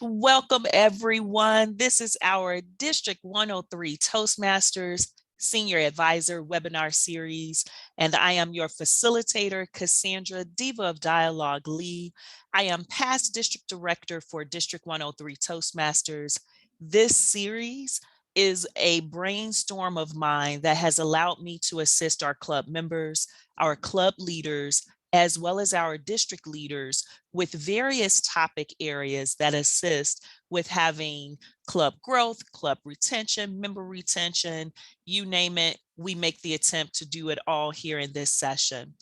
Welcome, everyone. This is our District 103 Toastmasters Senior Advisor webinar series, and I am your facilitator, Cassandra Diva of Dialogue Lee. I am past District Director for District 103 Toastmasters. This series is a brainstorm of mine that has allowed me to assist our club members, our club leaders, as well as our district leaders with various topic areas that assist with having club growth, club retention, member retention, you name it, we make the attempt to do it all here in this session.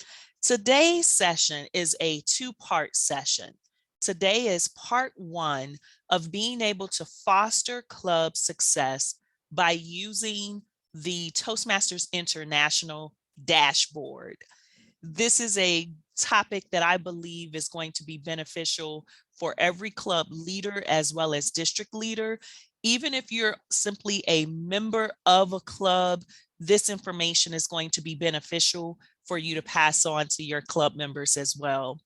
Today's session is a two-part session. Today is part one of being able to foster club success by using the Toastmasters International dashboard. This is a topic that I believe is going to be beneficial for every club leader as well as district leader. Even if you're simply a member of a club, this information is going to be beneficial for you to pass on to your club members as well.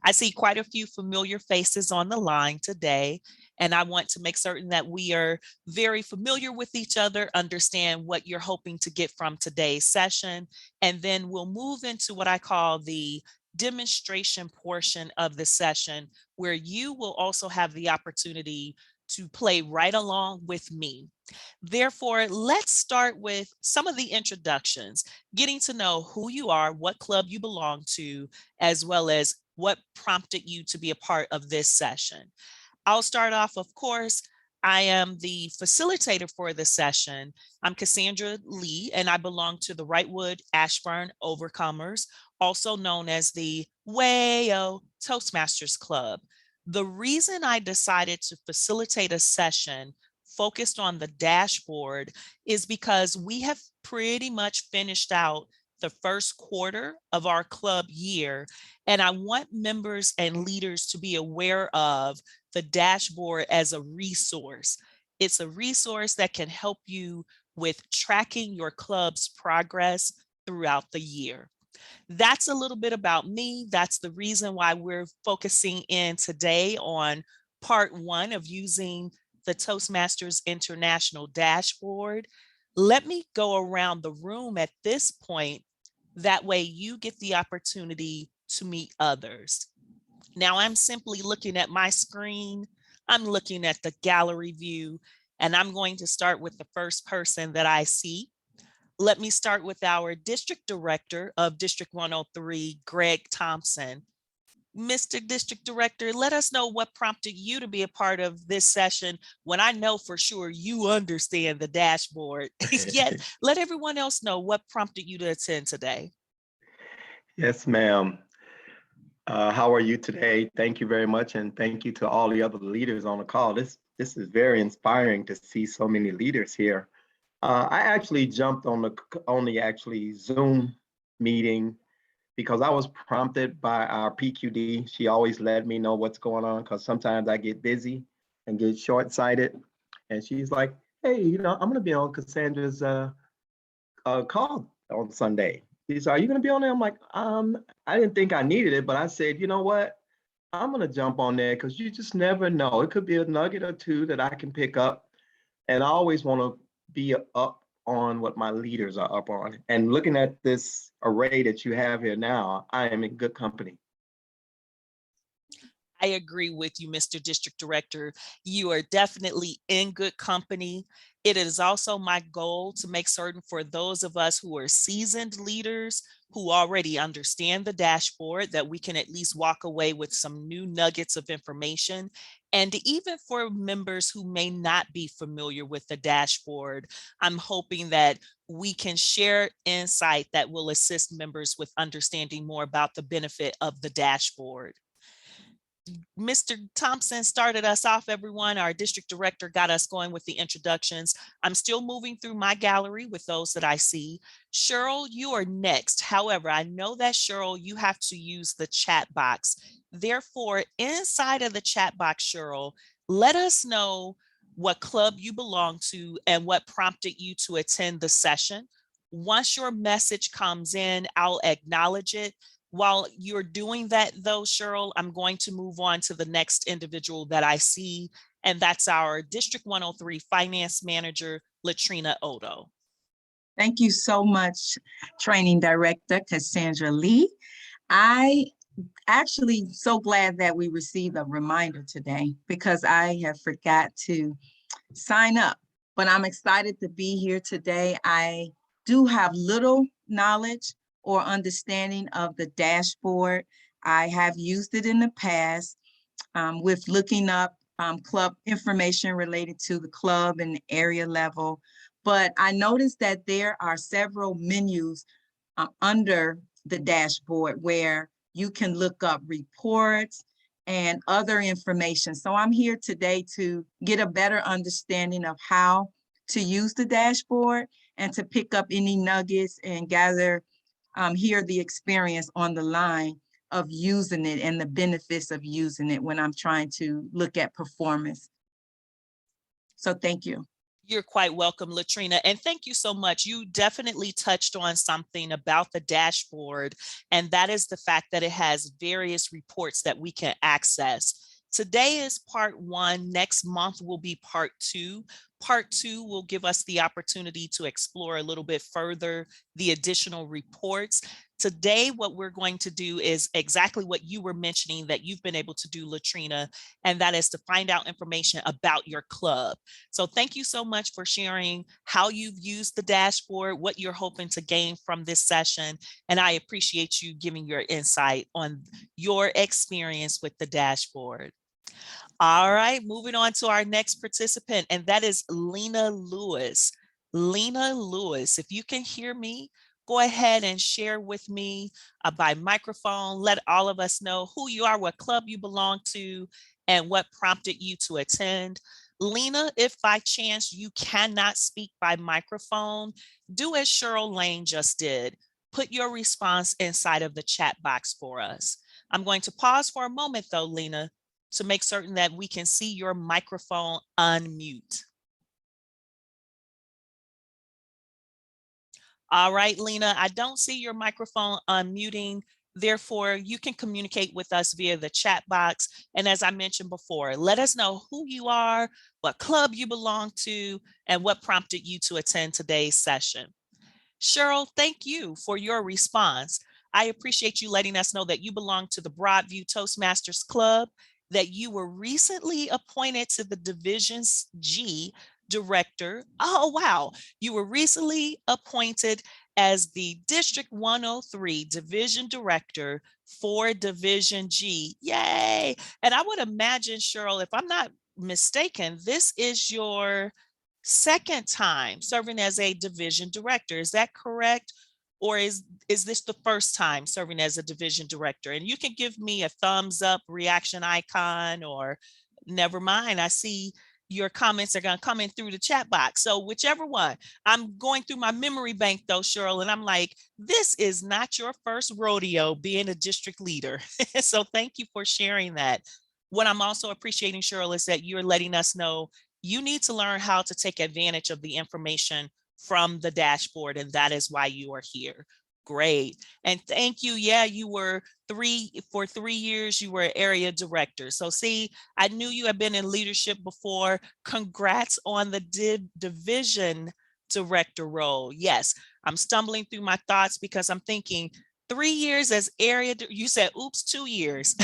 I see quite a few familiar faces on the line today, and I want to make certain that we are very familiar with each other, understand what you're hoping to get from today's session, and then we'll move into what I call the demonstration portion of the session, where you will also have the opportunity to play right along with me. Therefore, let's start with some of the introductions, getting to know who you are, what club you belong to, as well as what prompted you to be a part of this session. I'll start off, of course. I am the facilitator for the session. I'm Cassandra Lee, and I belong to the Wrightwood Ashburn Overcomers, also known as the Wayo Toastmasters Club. The reason I decided to facilitate a session focused on the dashboard is because we have pretty much finished out the first quarter of our club year, and I want members and leaders to be aware of the dashboard as a resource. It's a resource that can help you with tracking your club's progress throughout the year. That's a little bit about me. That's the reason why we're focusing in today on part one of using the Toastmasters International dashboard. Let me go around the room at this point. That way you get the opportunity to meet others. Now I'm simply looking at my screen. I'm looking at the gallery view, and I'm going to start with the first person that I see. Let me start with our District Director of District 103, Greg Thompson. Mr. District Director, let us know what prompted you to be a part of this session when I know for sure you understand the dashboard. Yet, let everyone else know what prompted you to attend today. Yes, ma'am. How are you today? Thank you very much, and thank you to all the other leaders on the call. This is very inspiring to see so many leaders here. I actually jumped on the actually Zoom meeting because I was prompted by our PQD. She always let me know what's going on because sometimes I get busy and get short-sighted. And she's like, hey, I'm going to be on Cassandra's call on Sunday. She said, are you going to be on there? I'm like, I didn't think I needed it, but I said, you know what? I'm going to jump on there because you just never know. It could be a nugget or two that I can pick up. And I always want to be up on what my leaders are up on. And looking at this array that you have here now, I am in good company. I agree with you, Mr. District Director. You are definitely in good company. It is also my goal to make certain for those of us who are seasoned leaders who already understand the dashboard that we can at least walk away with some new nuggets of information. And even for members who may not be familiar with the dashboard, I'm hoping that we can share insight that will assist members with understanding more about the benefit of the dashboard. Mr. Thompson started us off, everyone. Our district director got us going with the introductions. I'm still moving through my gallery with those that I see. Cheryl, you are next. However, I know that, Cheryl, you have to use the chat box. Therefore, inside of the chat box, Cheryl, let us know what club you belong to and what prompted you to attend the session. Once your message comes in, I'll acknowledge it. While you're doing that though, Cheryl, I'm going to move on to the next individual that I see, And that's our District 103 Finance Manager, Latrina Odo. Thank you so much, Training Director Cassandra Lee. I actually so glad that we received a reminder today because I have forgot to sign up, but I'm excited to be here today. I do have little knowledge or understanding of the dashboard. I have used it in the past with looking up club information related to the club and area level. But I noticed that there are several menus under the dashboard where you can look up reports and other information. So I'm here today to get a better understanding of how to use the dashboard and to pick up any nuggets and hear the experience on the line of using it and the benefits of using it when I'm trying to look at performance. So thank you. You're quite welcome, Latrina. And thank you so much. You definitely touched on something about the dashboard, and that is the fact that it has various reports that we can access. Today is part one. Next month will be part two. Part two will give us the opportunity to explore a little bit further the additional reports. Today, what we're going to do is exactly what you were mentioning that you've been able to do, Latrina, and that is to find out information about your club. So thank you so much for sharing how you've used the dashboard, what you're hoping to gain from this session. And I appreciate you giving your insight on your experience with the dashboard. All right, moving on to our next participant, and that is Lena Lewis. Lena Lewis, if you can hear me, go ahead and share with me by microphone. Let all of us know who you are, what club you belong to, and what prompted you to attend. Lena, if by chance you cannot speak by microphone, do as Cheryl Lane just did. Put your response inside of the chat box for us. I'm going to pause for a moment though, Lena, to make certain that we can see your microphone unmute. All right, Lena, I don't see your microphone unmuting. Therefore, you can communicate with us via the chat box. And as I mentioned before, let us know who you are, what club you belong to, and what prompted you to attend today's session. Cheryl, thank you for your response. I appreciate you letting us know that you belong to the Broadview Toastmasters Club, that you were recently appointed to the Division G director. Oh, wow. You were recently appointed as the District 103 Division Director for Division G. Yay. And I would imagine, Cheryl, if I'm not mistaken, this is your second time serving as a division director. Is that correct? Or is this the first time serving as a division director? And you can give me a thumbs up reaction icon, or never mind. I see your comments are going to come in through the chat box. So whichever one. I'm going through my memory bank though, Cheryl, and I'm like, this is not your first rodeo being a district leader. So thank you for sharing that. What I'm also appreciating, Cheryl, is that you're letting us know you need to learn how to take advantage of the information from the dashboard, and that is why you are here. Great. And thank you. Yeah, you were for 3 years, you were area director. So see, I knew you had been in leadership before. Congrats on the division director role. Yes, I'm stumbling through my thoughts because I'm thinking 3 years as area, you said, oops, 2 years.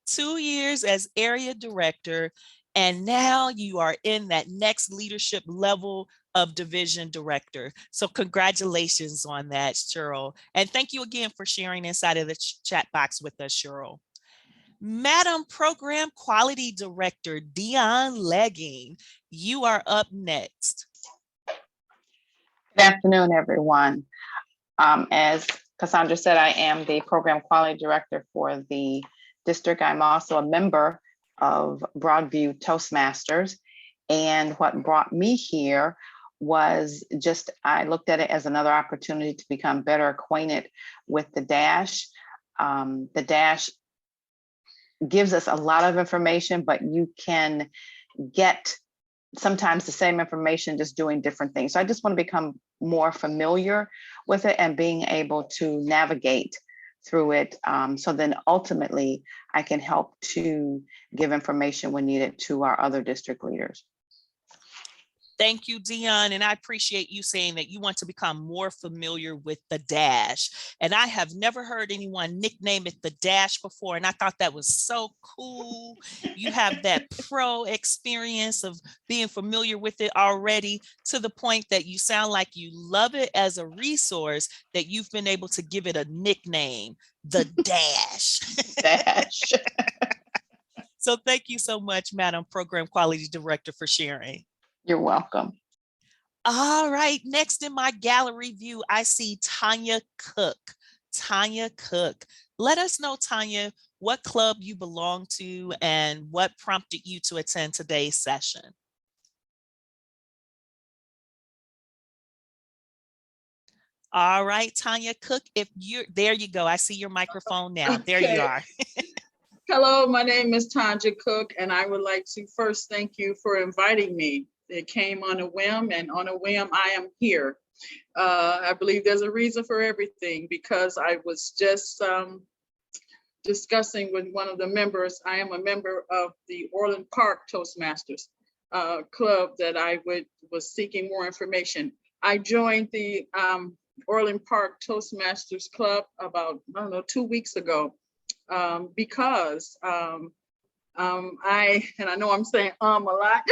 2 years as area director. And now you are in that next leadership level of division director. So congratulations on that, Cheryl. And thank you again for sharing inside of the chat box with us, Cheryl. Madam Program Quality Director, Dion Legging, you are up next. Good afternoon, everyone. As Cassandra said, I am the Program Quality Director for the district. I'm also a member of Broadview Toastmasters. And what brought me here was just, I looked at it as another opportunity to become better acquainted with the Dash. The Dash gives us a lot of information, but you can get sometimes the same information just doing different things. So I just want to become more familiar with it and being able to navigate through it. So then ultimately I can help to give information when needed to our other district leaders. Thank you, Dion. And I appreciate you saying that you want to become more familiar with the dash. And I have never heard anyone nickname it the dash before. And I thought that was so cool. You have that pro experience of being familiar with it already, to the point that you sound like you love it as a resource, that you've been able to give it a nickname, the dash. Dash. So thank you so much, Madam Program Quality Director, for sharing. You're welcome. All right, next in my gallery view, I see Tanya Cook. Tanya Cook. Let us know, Tanya, what club you belong to and what prompted you to attend today's session. All right, Tanya Cook, if you're there, you go. I see your microphone now. Okay. There you are. Hello, my name is Tanya Cook, and I would like to first thank you for inviting me. It came on a whim, and on a whim, I am here. I believe there's a reason for everything, because I was just discussing with one of the members. I am a member of the Orland Park Toastmasters club that I was seeking more information. I joined the Orland Park Toastmasters club about, I don't know, 2 weeks ago, because I know I'm saying a lot.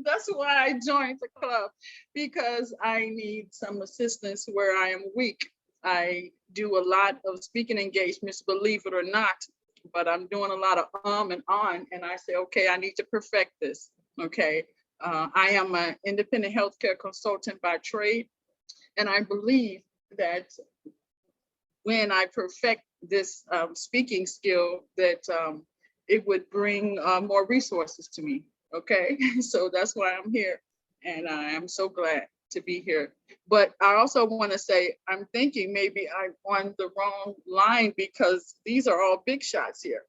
That's why I joined the club, because I need some assistance where I am weak. I do a lot of speaking engagements, believe it or not, but I'm doing a lot of and on, and I say, okay, I need to perfect this. Okay, I am an independent healthcare consultant by trade, and I believe that when I perfect this speaking skill, that it would bring more resources to me. Okay, so that's why I'm here, and I am so glad to be here. But I also want to say, I'm thinking maybe I'm on the wrong line, because these are all big shots here.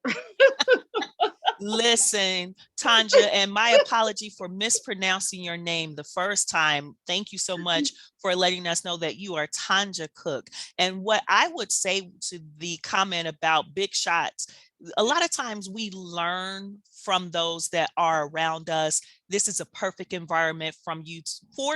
Listen, Tanja, and my apology for mispronouncing your name the first time. Thank you so much for letting us know that you are Tanja Cook. And what I would say to the comment about big shots, a lot of times we learn from those that are around us. This is a perfect environment for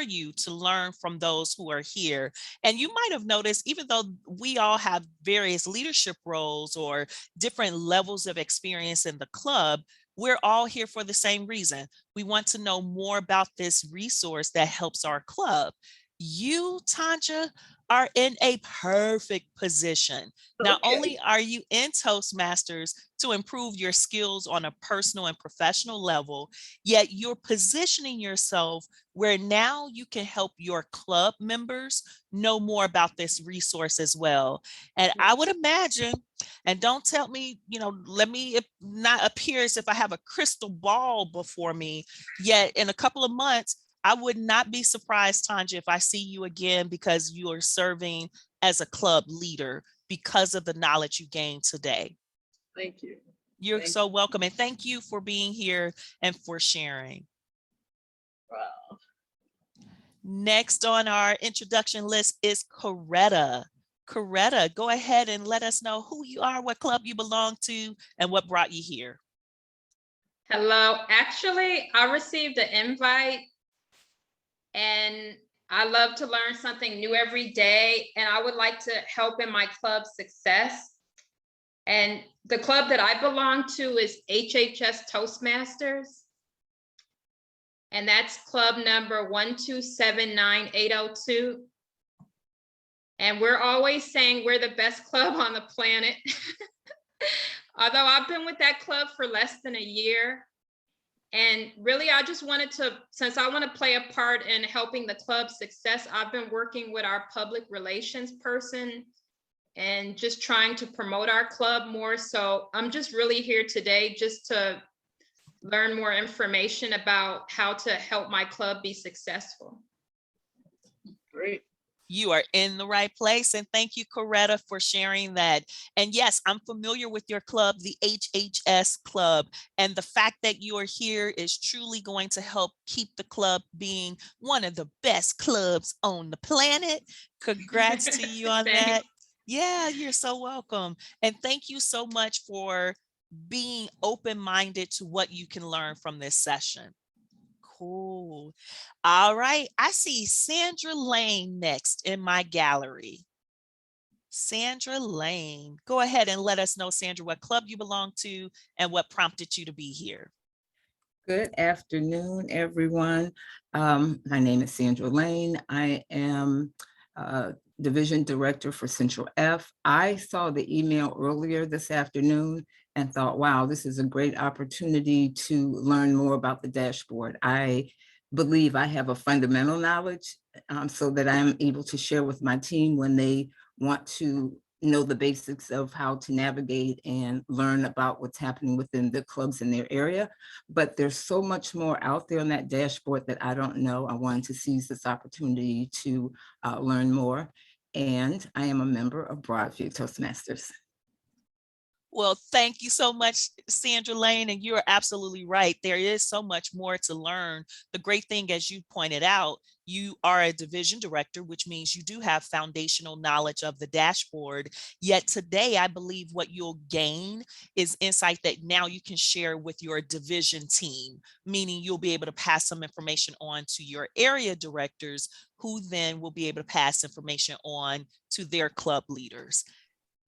you to learn from those who are here. And you might have noticed, even though we all have various leadership roles or different levels of experience in the club, we're all here for the same reason. We want to know more about this resource that helps our club. You, Tanja, are in a perfect position. Not only are you in Toastmasters to improve your skills on a personal and professional level, yet you're positioning yourself where now you can help your club members know more about this resource as well. And I would imagine, and don't tell me, let me not appear as if I have a crystal ball before me, yet in a couple of months, I would not be surprised, Tanja, if I see you again, because you are serving as a club leader because of the knowledge you gained today. Thank you. You're so welcome. And thank you for being here and for sharing. Wow. Next on our introduction list is Coretta. Coretta, go ahead and let us know who you are, what club you belong to, and what brought you here. Hello. Actually, I received an invite, and I love to learn something new every day, and I would like to help in my club's success. And the club that I belong to is HHS Toastmasters. And that's club number 1279802. And we're always saying we're the best club on the planet. Although I've been with that club for less than a year. And really, I just wanted to, since I want to play a part in helping the club's success, I've been working with our public relations person and just trying to promote our club more. So I'm just really here today just to learn more information about how to help my club be successful. Great. You are in the right place. And thank you, Coretta, for sharing that. And yes, I'm familiar with your club, the HHS Club. And the fact that you are here is truly going to help keep the club being one of the best clubs on the planet. Congrats to you on that. Yeah, you're so welcome. And thank you so much for being open-minded to what you can learn from this session. Cool. All right. I see Sandra Lane next in my gallery. Sandra Lane, go ahead and let us know, Sandra, what club you belong to and what prompted you to be here. Good afternoon, everyone. My name is Sandra Lane. I am Division Director for Central F. I saw the email earlier this afternoon and thought, wow, this is a great opportunity to learn more about the dashboard. I believe I have a fundamental knowledge so that I'm able to share with my team when they want to know the basics of how to navigate and learn about what's happening within the clubs in their area. But there's so much more out there on that dashboard that I don't know. I wanted to seize this opportunity to learn more. And I am a member of Broadview Toastmasters. Well, thank you so much, Sandra Lane. And you're absolutely right. There is so much more to learn. The great thing, as you pointed out, you are a division director, which means you do have foundational knowledge of the dashboard. Yet today, I believe what you'll gain is insight that now you can share with your division team, meaning you'll be able to pass some information on to your area directors, who then will be able to pass information on to their club leaders.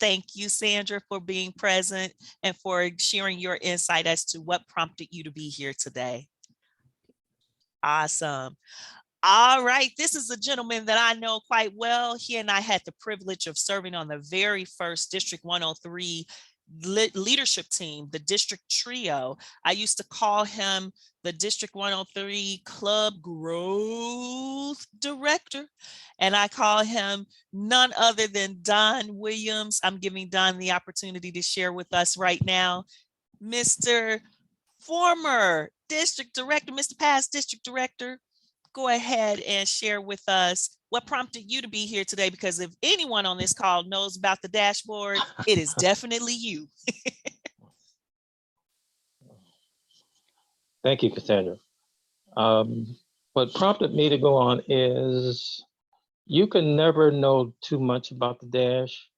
Thank you, Sandra, for being present and for sharing your insight as to what prompted you to be here today. Awesome. All right, this is a gentleman that I know quite well. He and I had the privilege of serving on the very first District 103 leadership team, the district trio. I used to call him the District 103 Club Growth Director, and I call him none other than Don Williams. I'm giving Don the opportunity to share with us right now. Mr. Former District Director, Mr. Past District Director, go ahead and share with us what prompted you to be here today, because if anyone on this call knows about the dashboard, it is definitely you. Thank you, Cassandra. What prompted me to go on is you can never know too much about the Dash.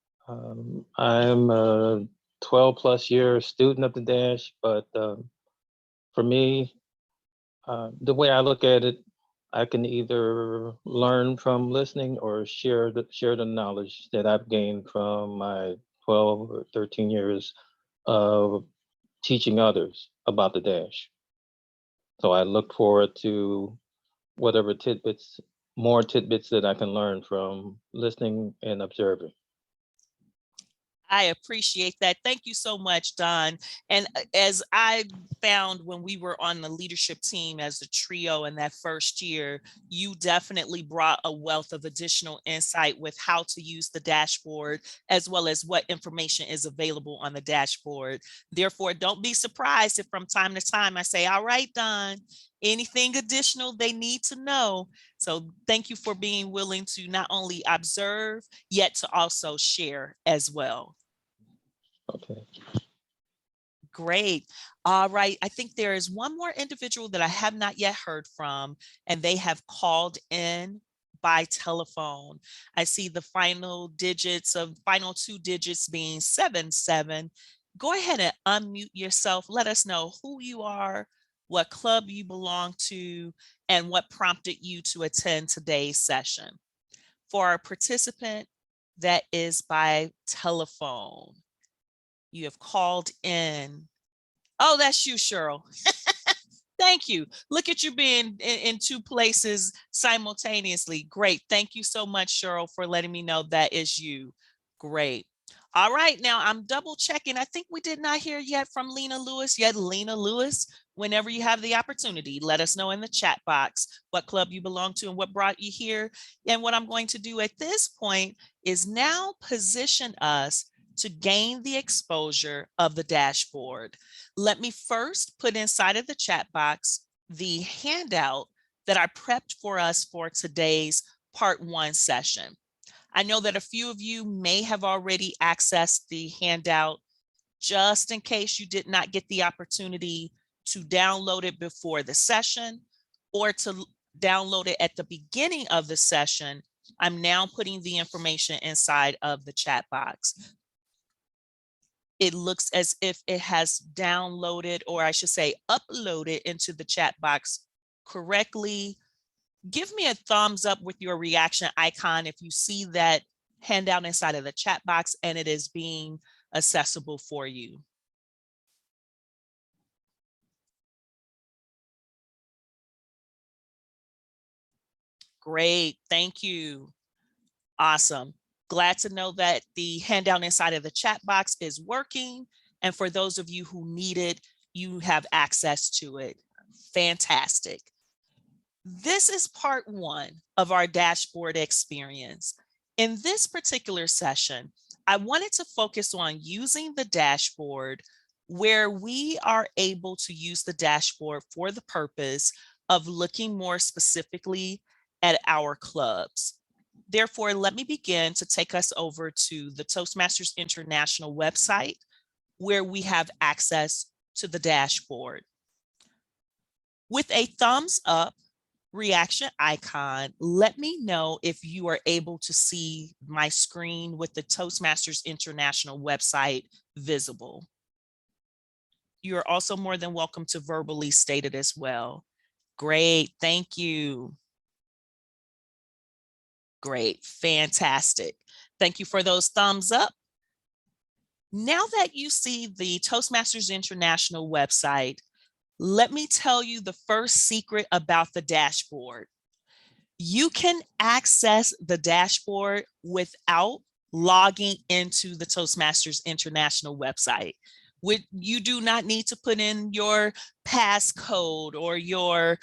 I'm a 12 plus year student of the Dash, but for me, the way I look at it, I can either learn from listening or share the knowledge that I've gained from my 12 or 13 years of teaching others about the Dash. So I look forward to whatever more tidbits that I can learn from listening and observing. I appreciate that. Thank you so much, Don. And as I found when we were on the leadership team as a trio in that first year, you definitely brought a wealth of additional insight with how to use the dashboard, as well as what information is available on the dashboard. Therefore, don't be surprised if from time to time I say, all right, Don, anything additional they need to know. So thank you for being willing to not only observe, yet to also share as well. Okay. Great. All right. I think there is one more individual that I have not yet heard from, and they have called in by telephone. I see the final two digits being 77. Go ahead and unmute yourself. Let us know who you are, what club you belong to, and what prompted you to attend today's session. For our participant that is by telephone, you have called in. Oh, that's you, Cheryl. Thank you. Look at you being in two places simultaneously. Great. Thank you so much, Cheryl, for letting me know that is you. Great. All right. Now I'm double checking. I think we did not hear yet from Lena Lewis. Lena Lewis, whenever you have the opportunity, let us know in the chat box what club you belong to and what brought you here. And what I'm going to do at this point is now position us to gain the exposure of the dashboard. Let me first put inside of the chat box the handout that I prepped for us for today's part 1 session. I know that a few of you may have already accessed the handout. Just in case you did not get the opportunity to download it before the session or to download it at the beginning of the session, I'm now putting the information inside of the chat box. It looks as if it has downloaded, or I should say uploaded into the chat box correctly. Give me a thumbs up with your reaction icon if you see that handout inside of the chat box and it is being accessible for you. Great, thank you. Awesome. Glad to know that the handout inside of the chat box is working. And for those of you who need it, you have access to it. Fantastic. This is part one of our dashboard experience. In this particular session, I wanted to focus on using the dashboard where we are able to use the dashboard for the purpose of looking more specifically at our clubs. Therefore, let me begin to take us over to the Toastmasters International website where we have access to the dashboard. With a thumbs up reaction icon, let me know if you are able to see my screen with the Toastmasters International website visible. You are also more than welcome to verbally state it as well. Great, thank you. Great, fantastic. Thank you for those thumbs up. Now that you see the Toastmasters International website, let me tell you the first secret about the dashboard. You can access the dashboard without logging into the Toastmasters International website. You do not need to put in your passcode or your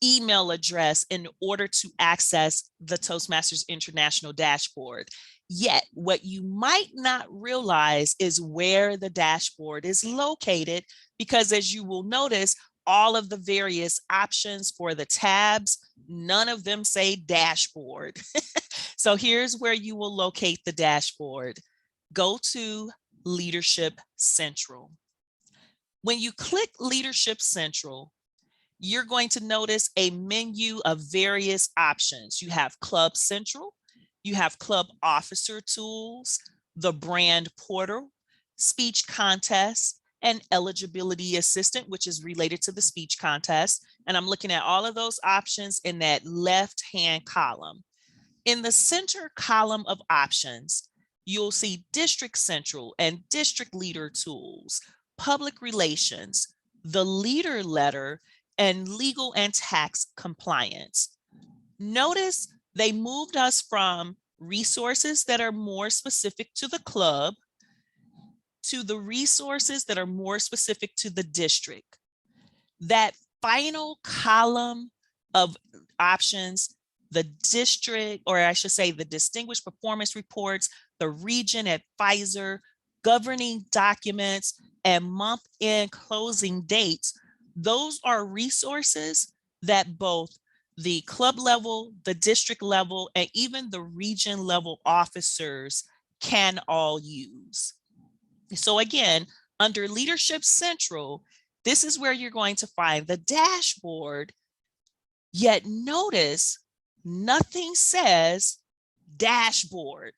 email address in order to access the Toastmasters International dashboard. Yet, what you might not realize is where the dashboard is located, because as you will notice, all of the various options for the tabs, none of them say dashboard. So here's where you will locate the dashboard. Go to Leadership Central. When you click Leadership Central, you're going to notice a menu of various options. You have Club Central, you have Club Officer Tools, the Brand Portal, Speech Contest, and Eligibility Assistant, which is related to the speech contest. And I'm looking at all of those options in that left-hand column. In the center column of options, you'll see District Central and District Leader Tools, Public Relations, the Leader Letter, and Legal and Tax Compliance. Notice they moved us from resources that are more specific to the club to the resources that are more specific to the district. That final column of options, the district, or I should say the Distinguished Performance Reports, the Region Advisor, Governing Documents, and month-end closing dates, those are resources that both the club level, the district level, and even the region level officers can all use. So again, under Leadership Central, this is where you're going to find the dashboard, yet notice nothing says dashboard.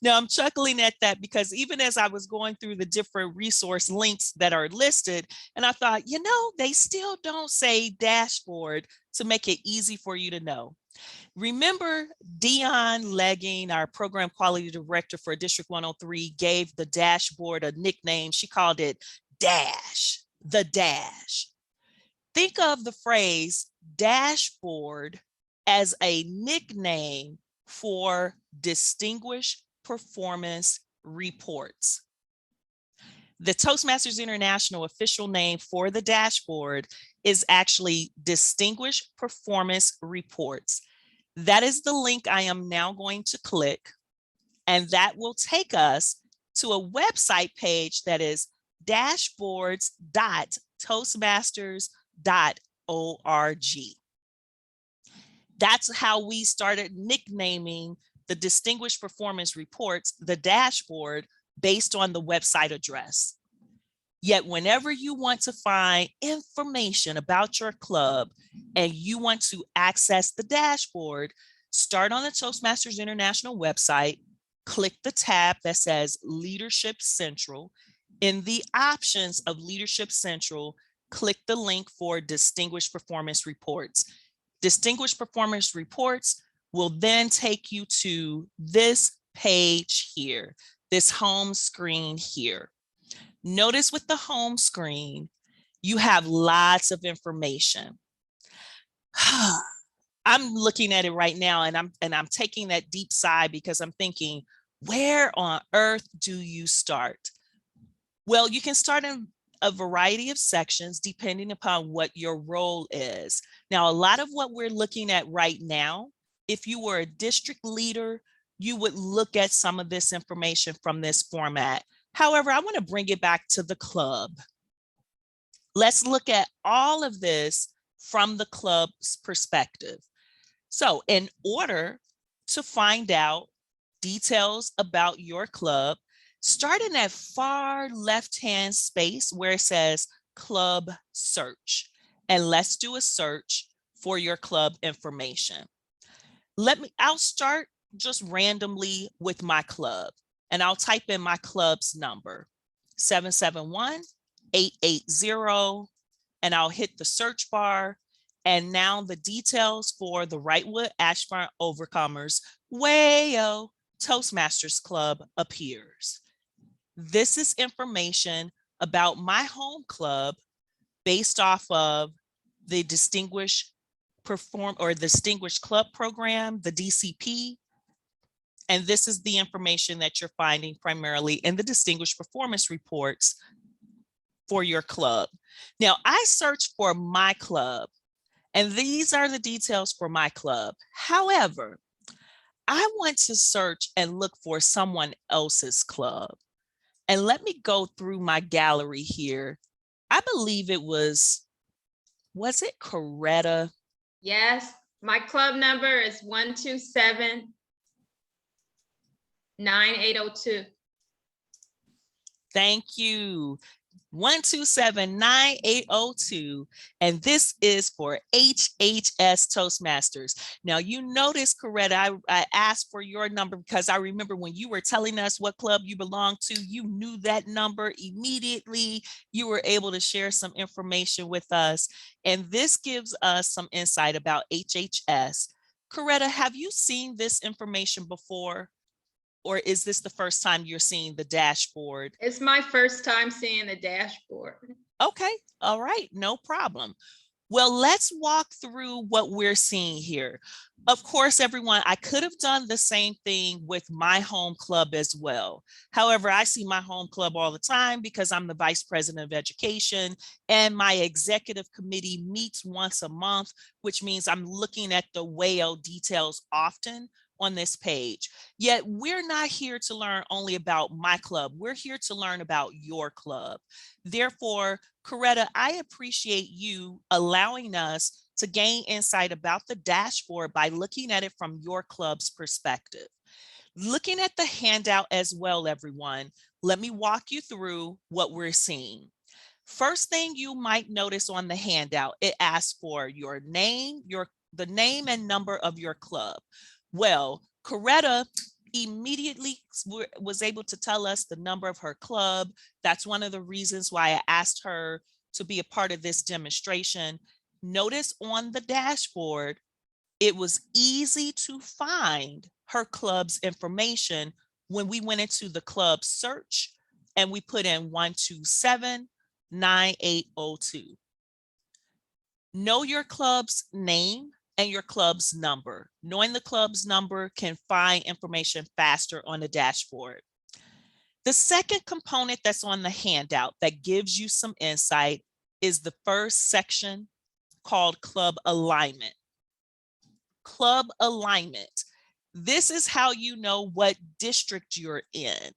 Now I'm chuckling at that because even as I was going through the different resource links that are listed, and I thought, you know, they still don't say dashboard to make it easy for you to know. Remember, Dion Legging, our program quality director for District 103, gave the dashboard a nickname. She called it Dash, the Dash. Think of the phrase dashboard as a nickname for Distinguished Performance Reports. The Toastmasters International official name for the dashboard is actually Distinguished Performance Reports. That is the link I am now going to click, and that will take us to a website page that is dashboards.toastmasters.org. That's how we started nicknaming the Distinguished Performance Reports, the dashboard, based on the website address. Yet whenever you want to find information about your club and you want to access the dashboard, Start on the Toastmasters International website, click the tab that says Leadership Central. In the options of Leadership Central, click the link for Distinguished Performance Reports. Distinguished Performance Reports will then take you to this page here, this home screen here. Notice with the home screen, you have lots of information. I'm looking at it right now and I'm taking that deep sigh because I'm thinking, where on earth do you start? Well, you can start in a variety of sections depending upon what your role is. Now, a lot of what we're looking at right now, if you were a district leader, you would look at some of this information from this format. However, I want to bring it back to the club. Let's look at all of this from the club's perspective. So in order to find out details about your club, start in that far left-hand space where it says Club Search. And let's do a search for your club information. I'll start just randomly with my club, and I'll type in my club's number, 771-880, and I'll hit the search bar. And now the details for the Wrightwood Ashfront Overcomers Wayo Toastmasters Club appears. This is information about my home club based off of the Distinguished Club Program, the DCP. And this is the information that you're finding primarily in the Distinguished Performance Reports for your club. Now, I searched for my club, and these are the details for my club. However, I want to search and look for someone else's club. And let me go through my gallery here. I believe it was it Coretta? Yes, my club number is 127-9802. Thank you. 127-9802, and this is for HHS Toastmasters. Now, you notice, Coretta, I asked for your number because I remember when you were telling us what club you belong to, you knew that number immediately. You were able to share some information with us, and this gives us some insight about HHS. Coretta, have you seen this information before? Or is this the first time you're seeing the dashboard? It's my first time seeing the dashboard. Okay, all right, no problem. Well, let's walk through what we're seeing here. Of course, everyone, I could have done the same thing with my home club as well. However, I see my home club all the time because I'm the Vice President of Education, and my executive committee meets once a month, which means I'm looking at the WAO details often on this page. Yet we're not here to learn only about my club. We're here to learn about your club. Therefore, Coretta, I appreciate you allowing us to gain insight about the dashboard by looking at it from your club's perspective. Looking at the handout as well, everyone, let me walk you through what we're seeing. First thing you might notice on the handout, it asks for your name, the name and number of your club. Well, Coretta immediately was able to tell us the number of her club. That's one of the reasons why I asked her to be a part of this demonstration. Notice on the dashboard, it was easy to find her club's information when we went into the club search and we put in 127-9802. Know your club's name and your club's number. Knowing the club's number can find information faster on the dashboard. The second component that's on the handout that gives you some insight is the first section called Club Alignment. Club Alignment. This is how you know what district you're in,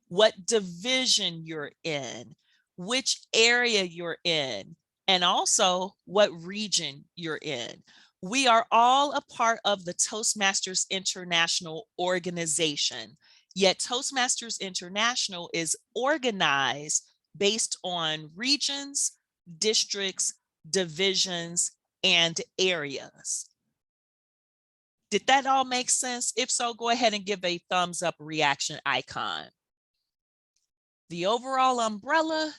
what division you're in, which area you're in, and also what region you're in. We are all a part of the Toastmasters International organization, yet Toastmasters International is organized based on regions, districts, divisions, and areas. Did that all make sense? If so, go ahead and give a thumbs up reaction icon. The overall umbrella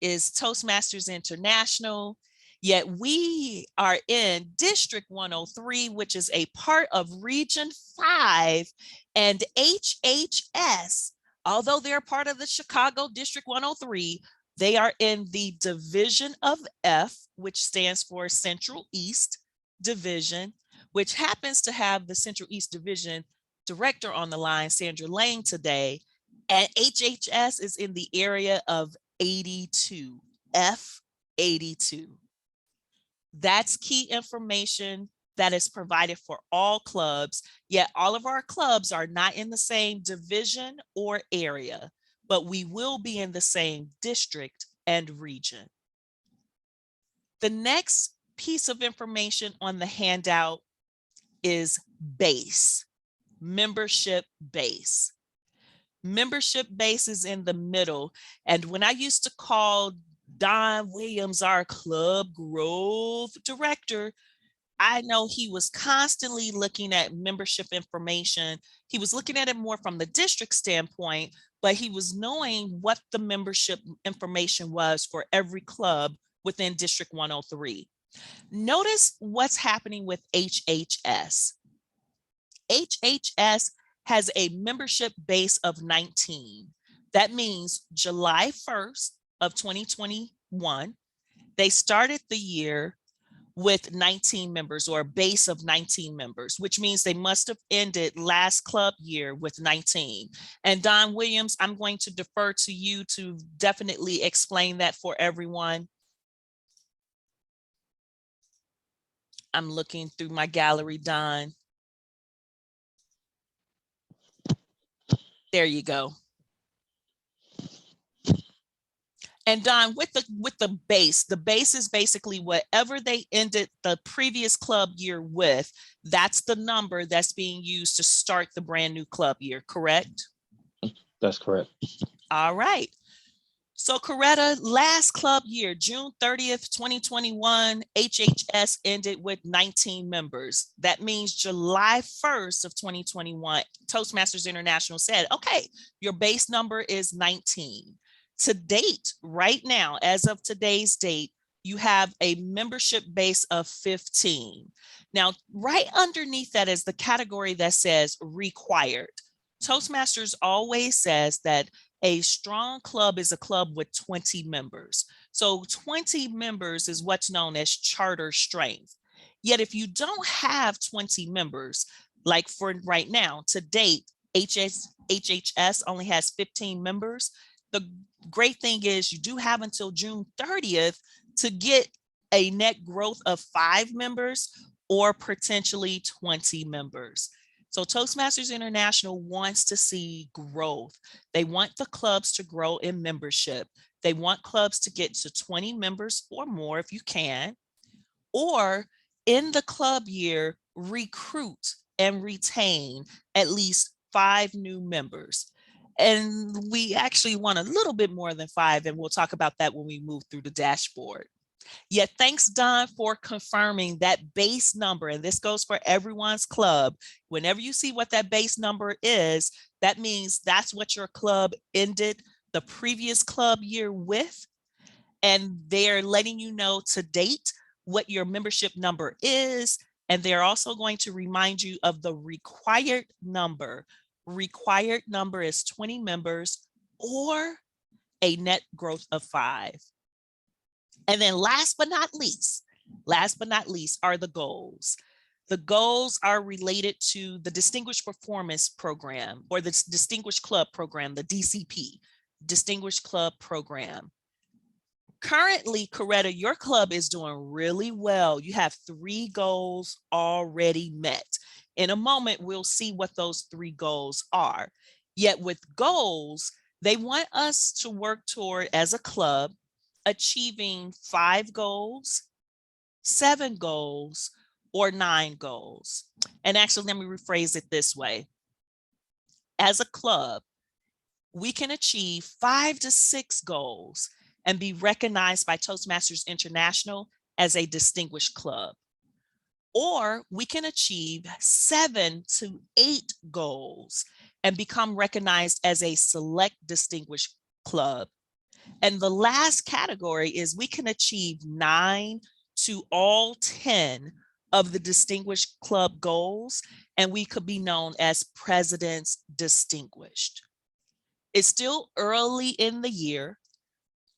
is Toastmasters International, yet we are in District 103, which is a part of Region 5, and HHS, although they're part of the Chicago District 103, they are in the Division of F, which stands for Central East Division, which happens to have the Central East Division director on the line, Sandra Lang, today. And HHS is in the area of 82, F82. That's key information that is provided for all clubs, yet all of our clubs are not in the same division or area, but we will be in the same district and region. The next piece of information on the handout is base, membership base. Membership base is in the middle. And when I used to call Don Williams our club growth director, I know he was constantly looking at membership information. He was looking at it more from the district standpoint, but he was knowing what the membership information was for every club within District 103. Notice what's happening with HHS. HHS has a membership base of 19. That means July 1st of 2021, they started the year with 19 members, or a base of 19 members, which means they must have ended last club year with 19. And Don Williams, I'm going to defer to you to definitely explain that for everyone. I'm looking through my gallery, Don. There you go. And Don, with the base is basically whatever they ended the previous club year with, that's the number that's being used to start the brand new club year, correct? That's correct. All right. So Coretta, last club year, June 30th, 2021, HHS ended with 19 members. That means July 1st of 2021, Toastmasters International said, okay, your base number is 19. To date, right now, as of today's date, you have a membership base of 15. Now, right underneath that is the category that says required. Toastmasters always says that a strong club is a club with 20 members. So 20 members is what's known as charter strength. Yet if you don't have 20 members, like for right now, to date, HHS only has 15 members. The great thing is you do have until June 30th to get a net growth of 5 members or potentially 20 members. So Toastmasters International wants to see growth. They want the clubs to grow in membership. They want clubs to get to 20 members or more if you can, or in the club year, recruit and retain at least 5 new members. And we actually want a little bit more than 5, and we'll talk about that when we move through the dashboard. Yet thanks, Don, for confirming that base number. And this goes for everyone's club. Whenever you see what that base number is, that means that's what your club ended the previous club year with. And they're letting you know to date what your membership number is. And they're also going to remind you of the required number. Required number is 20 members or a net growth of 5. And then last but not least are the goals. The goals are related to the Distinguished Performance Program or the Distinguished Club Program, the DCP, Distinguished Club Program. Currently, Coretta, your club is doing really well. You have 3 goals already met. In a moment, we'll see what those 3 goals are. Yet with goals, they want us to work toward, as a club, achieving 5 goals, 7 goals, or 9 goals. And actually, let me rephrase it this way. As a club, we can achieve 5 to 6 goals and be recognized by Toastmasters International as a distinguished club. or we can achieve 7 to 8 goals and become recognized as a select distinguished club. And the last category is we can achieve 9 to all 10 of the distinguished club goals, and we could be known as President's Distinguished. It's still early in the year.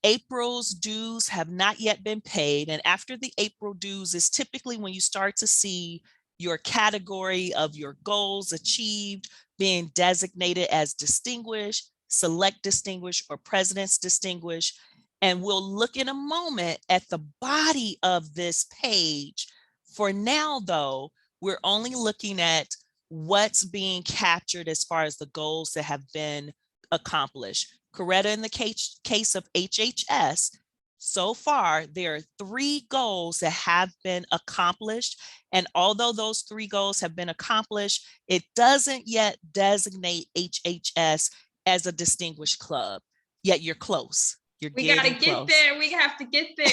April's dues have not yet been paid, and after the April dues is typically when you start to see your category of your goals achieved being designated as distinguished, select distinguished, or President's Distinguished. And we'll look in a moment at the body of this page. For now, though, we're only looking at what's being captured as far as the goals that have been accomplished. Coretta, in the case of HHS, so far, there are 3 goals that have been accomplished. And although those 3 goals have been accomplished, it doesn't yet designate HHS as a distinguished club, yet you're close. We got to get there. We have to get there.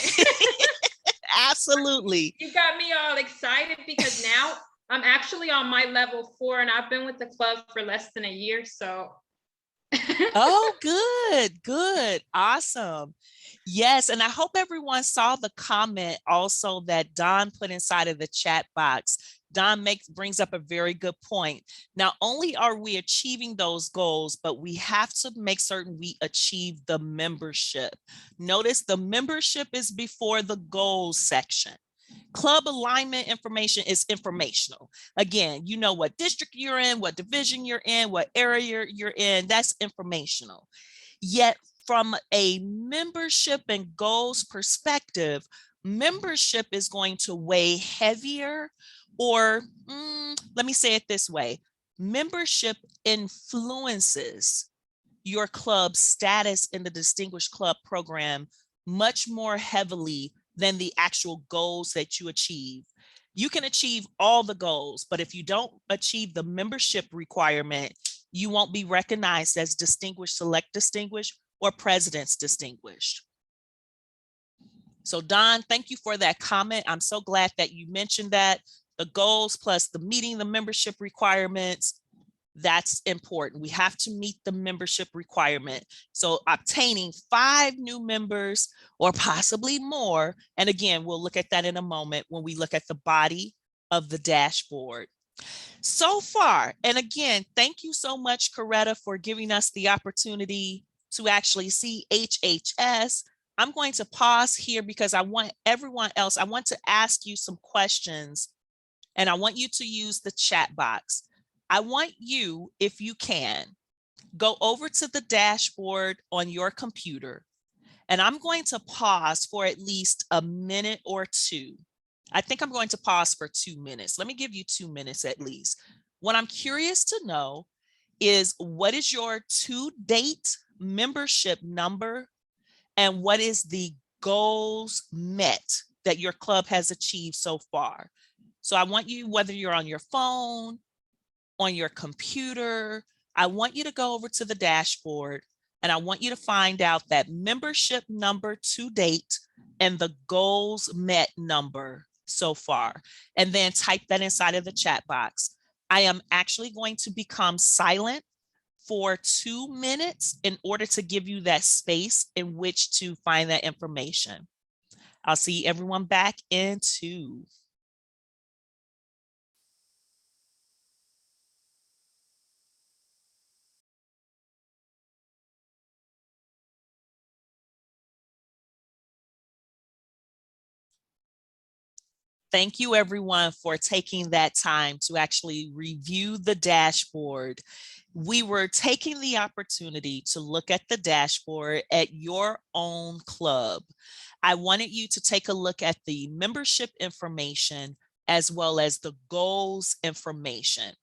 Absolutely. You got me all excited because now I'm actually on my level 4 and I've been with the club for less than a year. So. Oh, good, good, awesome. Yes, and I hope everyone saw the comment also that Don put inside of the chat box. Don brings up a very good point. Not only are we achieving those goals, but we have to make certain we achieve the membership. Notice the membership is before the goals section. Club alignment information is informational. Again, you know what district you're in, what division you're in, what area you're in, that's informational. Yet from a membership and goals perspective, membership is going to weigh heavier, or let me say it this way, membership influences your club's status in the Distinguished Club program much more heavily than the actual goals that you achieve. You can achieve all the goals, but if you don't achieve the membership requirement, you won't be recognized as Distinguished, Select Distinguished, or President's Distinguished. So Don, thank you for that comment. I'm so glad that you mentioned that. The goals plus the meeting the membership requirements, that's important. We have to meet the membership requirement. So obtaining 5 new members or possibly more. And again, we'll look at that in a moment when we look at the body of the dashboard. So far, and again, thank you so much, Coretta, for giving us the opportunity to actually see HHS. I'm going to pause here because I want everyone else, I want to ask you some questions, and I want you to use the chat box. I want you, if you can, go over to the dashboard on your computer, and I'm going to pause for at least a minute or 2. I think I'm going to pause for 2 minutes. Let me give you 2 minutes at least. What I'm curious to know is what is your to-date membership number and what is the goals met that your club has achieved so far? So I want you, whether you're on your phone, on your computer, I want you to go over to the dashboard and I want you to find out that membership number to date and the goals met number so far, and then type that inside of the chat box. I am actually going to become silent for 2 minutes in order to give you that space in which to find that information. I'll see everyone back in 2. Thank you everyone for taking that time to actually review the dashboard. We were taking the opportunity to look at the dashboard at your own club. I wanted you to take a look at the membership information as well as the goals information.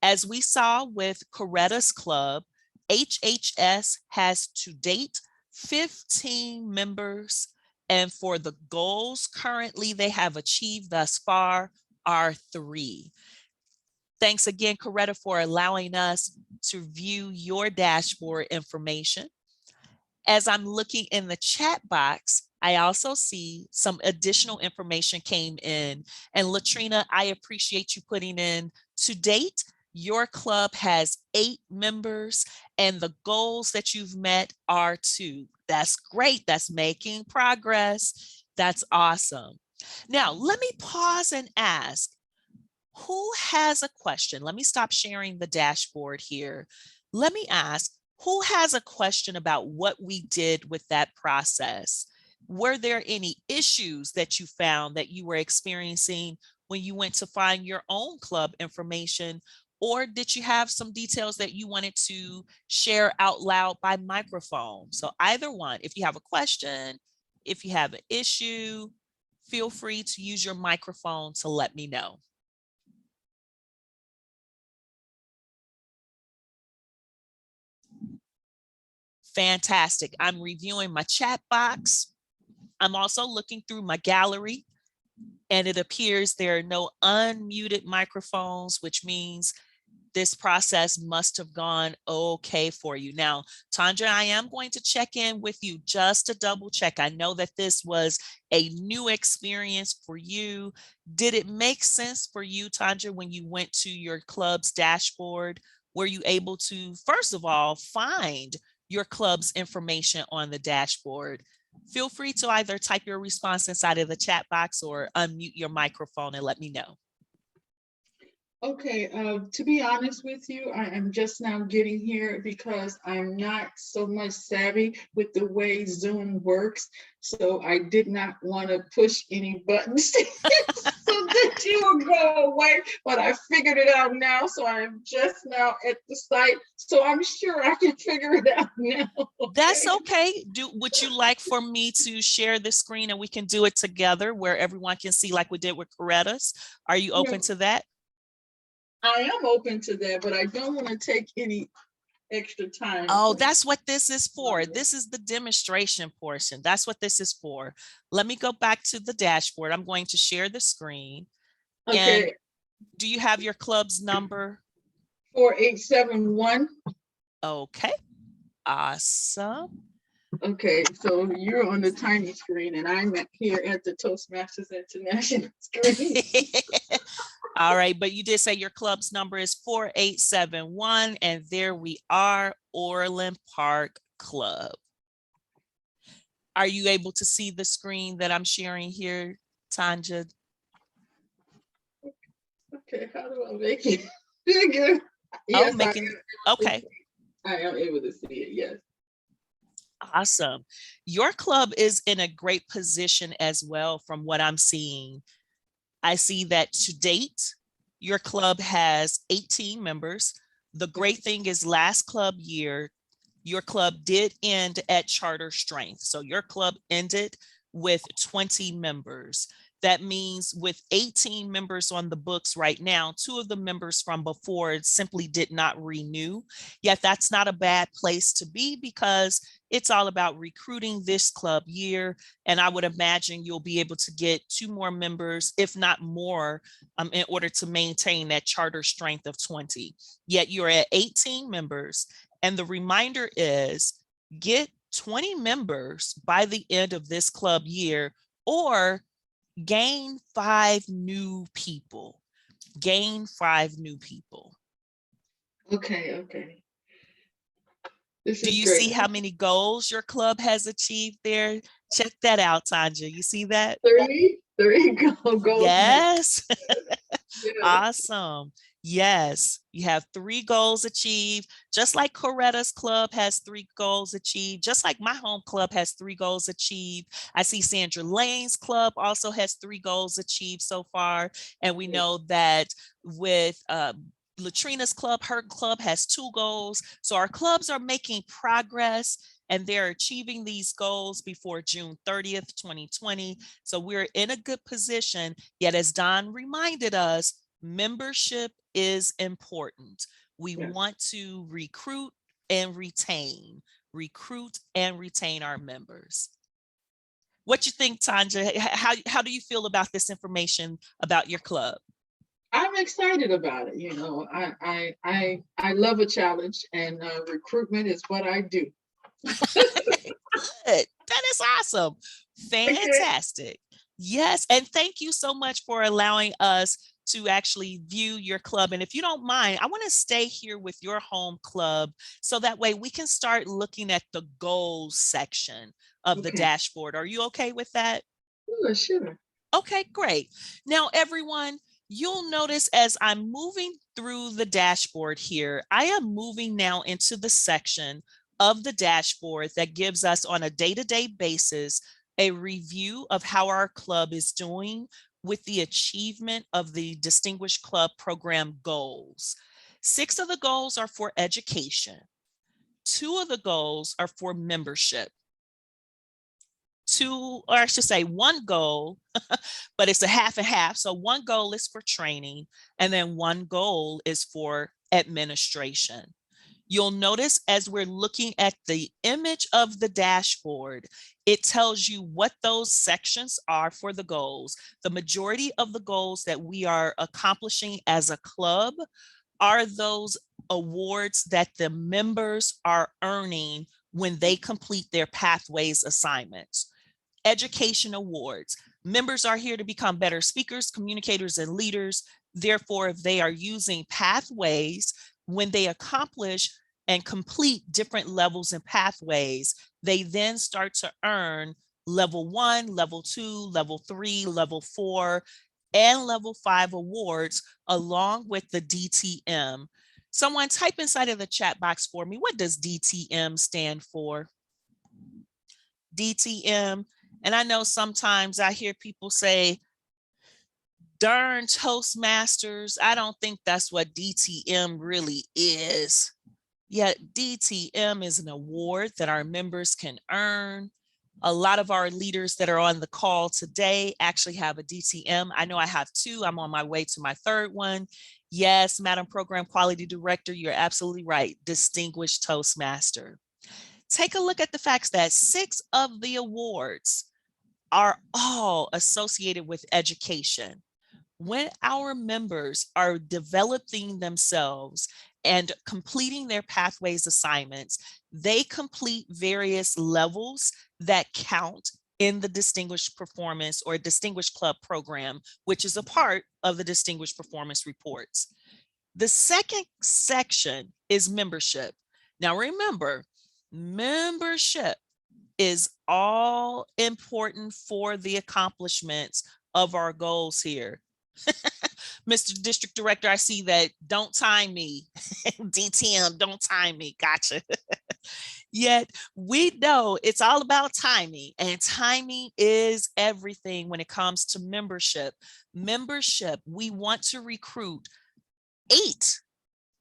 As we saw with Coretta's club, HHS has to date 15 members, and for the goals currently they have achieved thus far are 3. Thanks again, Coretta, for allowing us to view your dashboard information. As I'm looking in the chat box, I also see some additional information came in. And Latrina, I appreciate you putting in to date. Your club has 8 members and the goals that you've met are 2. That's great. That's making progress. That's awesome. Now, let me pause and ask, who has a question? Let me stop sharing the dashboard here. Let me ask, who has a question about what we did with that process? Were there any issues that you found that you were experiencing when you went to find your own club information? Or did you have some details that you wanted to share out loud by microphone? So either one, if you have a question, if you have an issue, feel free to use your microphone to let me know. Fantastic. I'm reviewing my chat box. I'm also looking through my gallery, and it appears there are no unmuted microphones, which means this process must have gone okay for you. Now, Tandra, I am going to check in with you just to double check. I know that this was a new experience for you. Did it make sense for you, Tandra, when you went to your club's dashboard? Were you able to, first of all, find your club's information on the dashboard? Feel free to either type your response inside of the chat box or unmute your microphone and let me know. Okay, to be honest with you, I am just now getting here because I'm not so much savvy with the way Zoom works. So I did not want to push any buttons so that you would go away, but I figured it out now. So I'm just now at the site. So I'm sure I can figure it out now. Okay? That's okay. Would you like for me to share the screen and we can do it together where everyone can see like we did with Coretta's? Are you open to that? I am open to that, but I don't want to take any extra time. Oh, that's what this is for. This is the demonstration portion. That's what this is for. Let me go back to the dashboard. I'm going to share the screen. Okay. And do you have your club's number? 4871. Okay, awesome. Okay, so you're on the tiny screen and I'm here at the Toastmasters International screen. All right, but you did say your club's number is 4871, and there we are, Orland Park Club. Are you able to see the screen that I'm sharing here, Tanja? Okay, how do I make it bigger? Yes, okay. I am able to see it, yes. Awesome. Your club is in a great position as well from what I'm seeing. I see that to date, your club has 18 members. The great thing is last club year, your club did end at charter strength. So your club ended with 20 members. That means with 18 members on the books right now, 2 of the members from before simply did not renew. Yet that's not a bad place to be because it's all about recruiting this club year. And I would imagine you'll be able to get 2 more members, if not more, in order to maintain that charter strength of 20. Yet you're at 18 members. And the reminder is get 20 members by the end of this club year, or gain 5 new people. Gain 5 new people. Okay. This is Do you great. see how many goals your club has achieved there? Check that out, Tanja. You see that? 3 goals. Yes. Yes. Awesome. Yes, you have 3 goals achieved, just like Coretta's club has 3 goals achieved, just like my home club has 3 goals achieved. I see Sandra Lane's club also has 3 goals achieved so far. And we know that with Latrina's club, her club has 2 goals. So our clubs are making progress and they're achieving these goals before June 30th, 2020. So we're in a good position. Yet as Don reminded us, membership is important. We want to recruit and retain our members. What you think, Tanja? How do you feel about this information about your club? I'm excited about it. You know, I love a challenge, and recruitment is what I do. Good. That is awesome. Fantastic. Yes, and thank you so much for allowing us to actually view your club. And if you don't mind, I want to stay here with your home club so that way we can start looking at the goals section of the dashboard. Are you okay with that? Sure. Okay, great. Now, everyone, you'll notice as I'm moving through the dashboard here, I am moving now into the section of the dashboard that gives us on a day-to-day basis a review of how our club is doing with the achievement of the Distinguished Club Program goals. 6 of the goals are for education. 2 of the goals are for membership. 1 goal, but it's a half and half. So 1 goal is for training, and then 1 goal is for administration. You'll notice as we're looking at the image of the dashboard, it tells you what those sections are for the goals. The majority of the goals that we are accomplishing as a club are those awards that the members are earning when they complete their pathways assignments. Education awards. Members are here to become better speakers, communicators, and leaders. Therefore, if they are using pathways, when they accomplish and complete different levels and pathways, they then start to earn level 1, level 2, level 3, level 4, and level 5 awards along with the DTM. Someone type inside of the chat box for me, what does DTM stand for? DTM. And I know sometimes I hear people say, darn Toastmasters, I don't think that's what DTM really is. Yet DTM is an award that our members can earn. A lot of our leaders that are on the call today actually have a DTM. I know I have 2. I'm on my way to my 3rd one. Yes, Madam Program Quality Director, you're absolutely right. Distinguished Toastmaster. Take a look at the facts that 6 of the awards are all associated with education. When our members are developing themselves and completing their pathways assignments, they complete various levels that count in the Distinguished Performance or Distinguished Club Program, which is a part of the Distinguished Performance Reports. The second section is membership. Now remember, membership is all important for the accomplishments of our goals here. Mr. District Director, I see that don't time me. DTM, don't time me. Gotcha. Yet we know it's all about timing, and timing is everything when it comes to membership. Membership, we want to recruit 8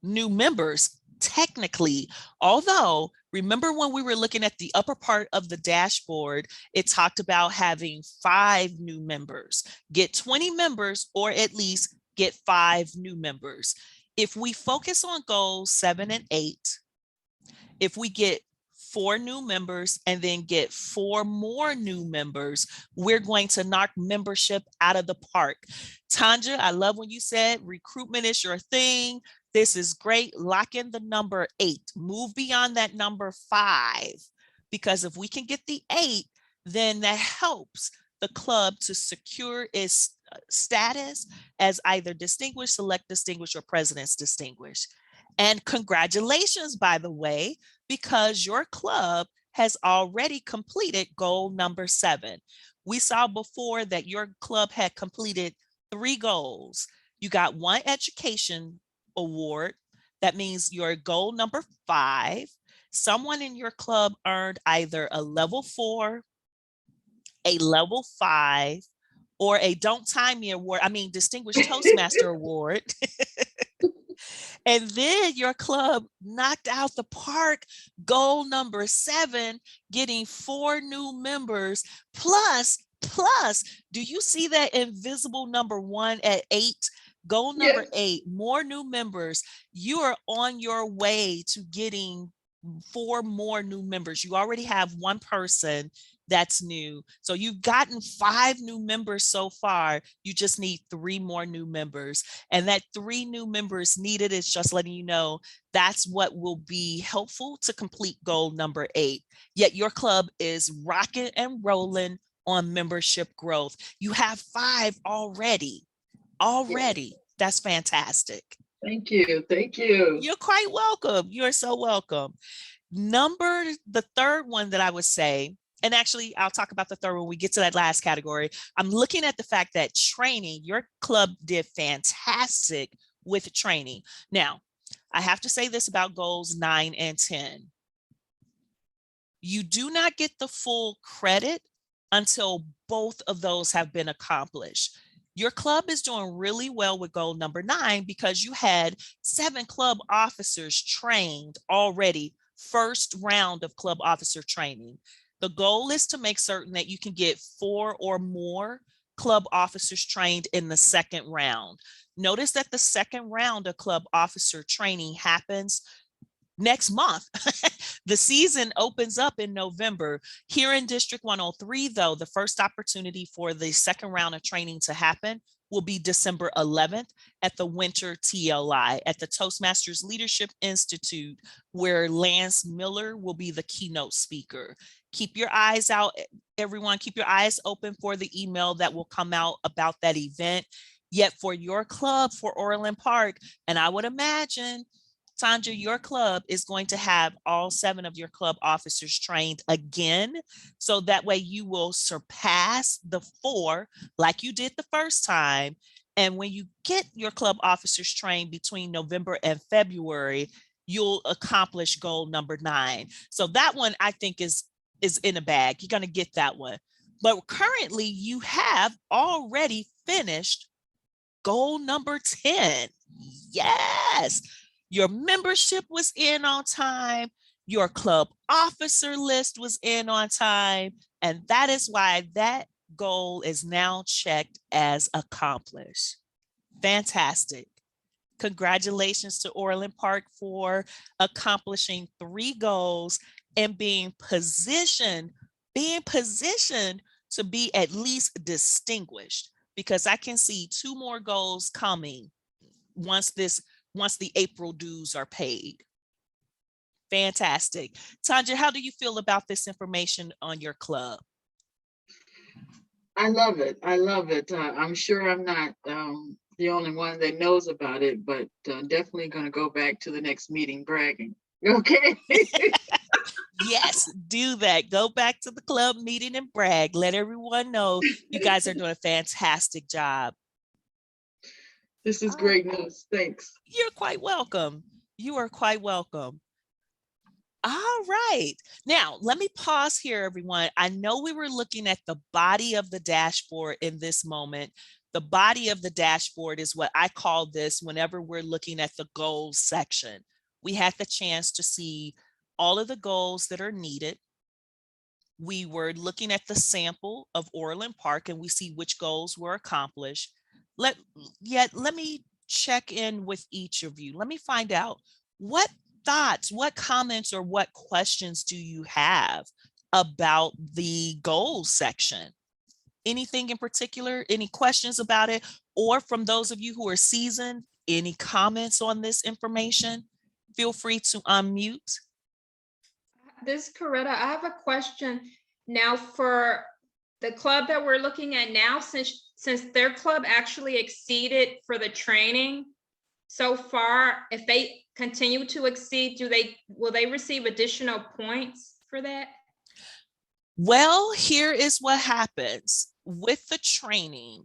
new members technically, although remember when we were looking at the upper part of the dashboard, it talked about having 5 new members. Get 20 members or at least get 5 new members. If we focus on goals 7 and 8, if we get 4 new members and then get 4 more new members, we're going to knock membership out of the park. Tanja, I love when you said recruitment is your thing. This is great. Lock in the number 8. Move beyond that number 5, because if we can get the 8, then that helps the club to secure its status as either distinguished, select distinguished, or president's distinguished. And congratulations, by the way, because your club has already completed goal number 7. We saw before that your club had completed 3 goals. You got 1 education award. That means your goal number 5. Someone in your club earned either a level 4, a level 5, or a Don't Time Me award. I mean, Distinguished Toastmaster award. And then your club knocked out the park goal number 7, getting 4 new members plus, do you see that invisible number 1 at 8? Goal number 8, more new members. You are on your way to getting 4 more new members. You already have 1 person that's new. So you've gotten 5 new members so far. You just need 3 more new members. And that 3 new members needed is just letting you know that's what will be helpful to complete goal number 8. Yet your club is rocking and rolling on membership growth. You have 5 already. That's fantastic. Thank you. Thank you. You're quite welcome. You're so welcome. The third one that I would say, and actually I'll talk about the third one when we get to that last category. I'm looking at the fact that training, your club did fantastic with training. Now, I have to say this about goals 9 and 10. You do not get the full credit until both of those have been accomplished. Your club is doing really well with goal number 9 because you had 7 club officers trained already, first round of club officer training. The goal is to make certain that you can get 4 or more club officers trained in the second round. Notice that the second round of club officer training happens next month. The season opens up in November. Here in District 103, though, the first opportunity for the second round of training to happen will be December 11th at the Winter TLI at the Toastmasters Leadership Institute, where Lance Miller will be the keynote speaker. Keep your eyes out, everyone. Keep your eyes open for the email that will come out about that event. Yet for your club, for Orland Park, and I would imagine, Sandra, your club is going to have all 7 of your club officers trained again. So that way you will surpass the 4 like you did the first time. And when you get your club officers trained between November and February, you'll accomplish goal number 9. So that one I think is in a bag. You're going to get that one. But currently you have already finished goal number 10. Yes. Your membership was in on time. Your club officer list was in on time. And that is why that goal is now checked as accomplished. Fantastic. Congratulations to Orland Park for accomplishing 3 goals and being positioned to be at least distinguished, because I can see 2 more goals coming once the April dues are paid. Fantastic. Tanja, how do you feel about this information on your club? I love it. I love it. I'm sure I'm not the only one that knows about it, but definitely going to go back to the next meeting bragging. Okay. Yes, do that. Go back to the club meeting and brag. Let everyone know you guys are doing a fantastic job. This is great news. Thanks. You're quite welcome. You are quite welcome. All right. Now, let me pause here, everyone. I know we were looking at the body of the dashboard in this moment. The body of the dashboard is what I call this whenever we're looking at the goals section. We had the chance to see all of the goals that are needed. We were looking at the sample of Orland Park and we see which goals were accomplished. Let me check in with each of you. Let me find out what thoughts, what comments, or what questions do you have about the goals section? Anything in particular? Any questions about it? Or from those of you who are seasoned, any comments on this information? Feel free to unmute. This is Coretta. I have a question now for the club that we're looking at now, since their club actually exceeded for the training so far. If they continue to exceed, will they receive additional points for that? Well, here is what happens with the training.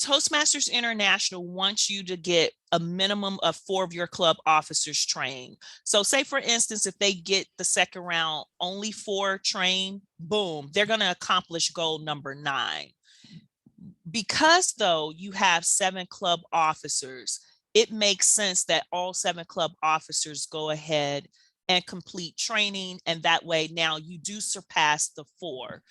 Toastmasters International wants you to get a minimum of 4 of your club officers trained. So say, for instance, if they get the second round, only 4 trained, boom, they're going to accomplish goal number 9. Because though you have 7 club officers, it makes sense that all 7 club officers go ahead and complete training. And that way now you do surpass the 4.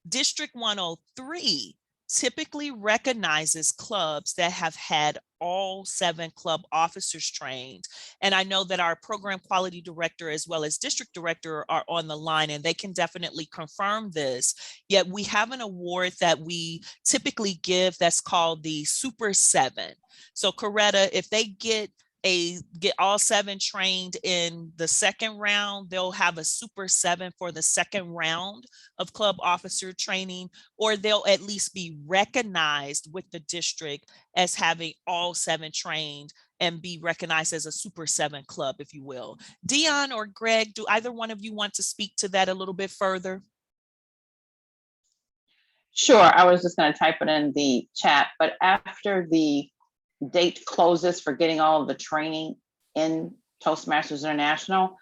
District 103 typically recognizes clubs that have had all 7 club officers trained. And I know that our program quality director as well as district director are on the line and they can definitely confirm this. Yet we have an award that we typically give that's called the Super 7. So Coretta, if they get get all 7 trained in the second round, they'll have a super 7 for the second round of club officer training, or they'll at least be recognized with the district as having all 7 trained and be recognized as a super 7 club, if you will. Dion or Greg, do either one of you want to speak to that a little bit further? Sure, I was just going to type it in the chat, but after the date closes for getting all of the training in Toastmasters International,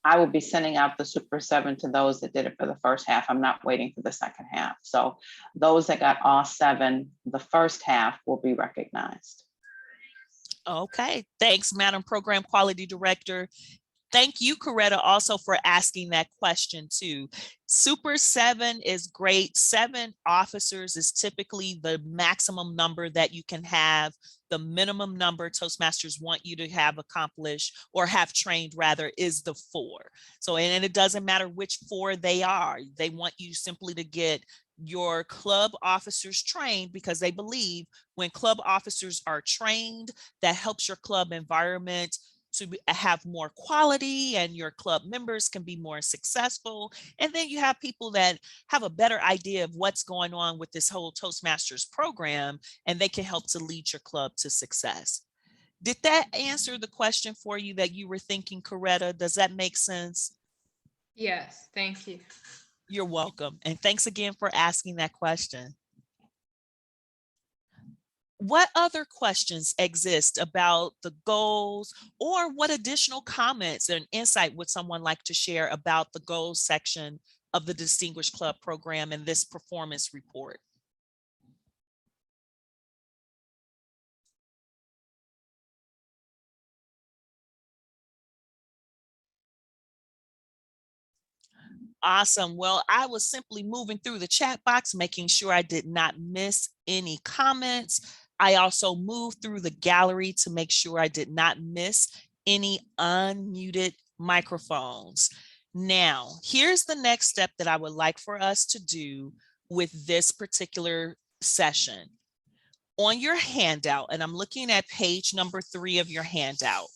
I will be sending out the Super 7 to those that did it for the first half. I'm not waiting for the second half. So those that got all 7, the first half will be recognized. Okay, thanks, Madam Program Quality Director. Thank you, Coretta, also for asking that question too. Super 7 is great. 7 officers is typically the maximum number that you can have. The minimum number Toastmasters want you to have accomplished or have trained rather is the 4. So, and it doesn't matter which 4 they are. They want you simply to get your club officers trained because they believe when club officers are trained, that helps your club environment to have more quality and your club members can be more successful. And then you have people that have a better idea of what's going on with this whole Toastmasters program, and they can help to lead your club to success. Did that answer the question for you that you were thinking, Coretta? Does that make sense? Yes, thank you. You're welcome. And thanks again for asking that question. What other questions exist about the goals, or what additional comments and insight would someone like to share about the goals section of the Distinguished Club program in this performance report? Awesome. Well, I was simply moving through the chat box, making sure I did not miss any comments. I also moved through the gallery to make sure I did not miss any unmuted microphones. Now, here's the next step that I would like for us to do with this particular session. On your handout, and I'm looking at page number 3 of your handout,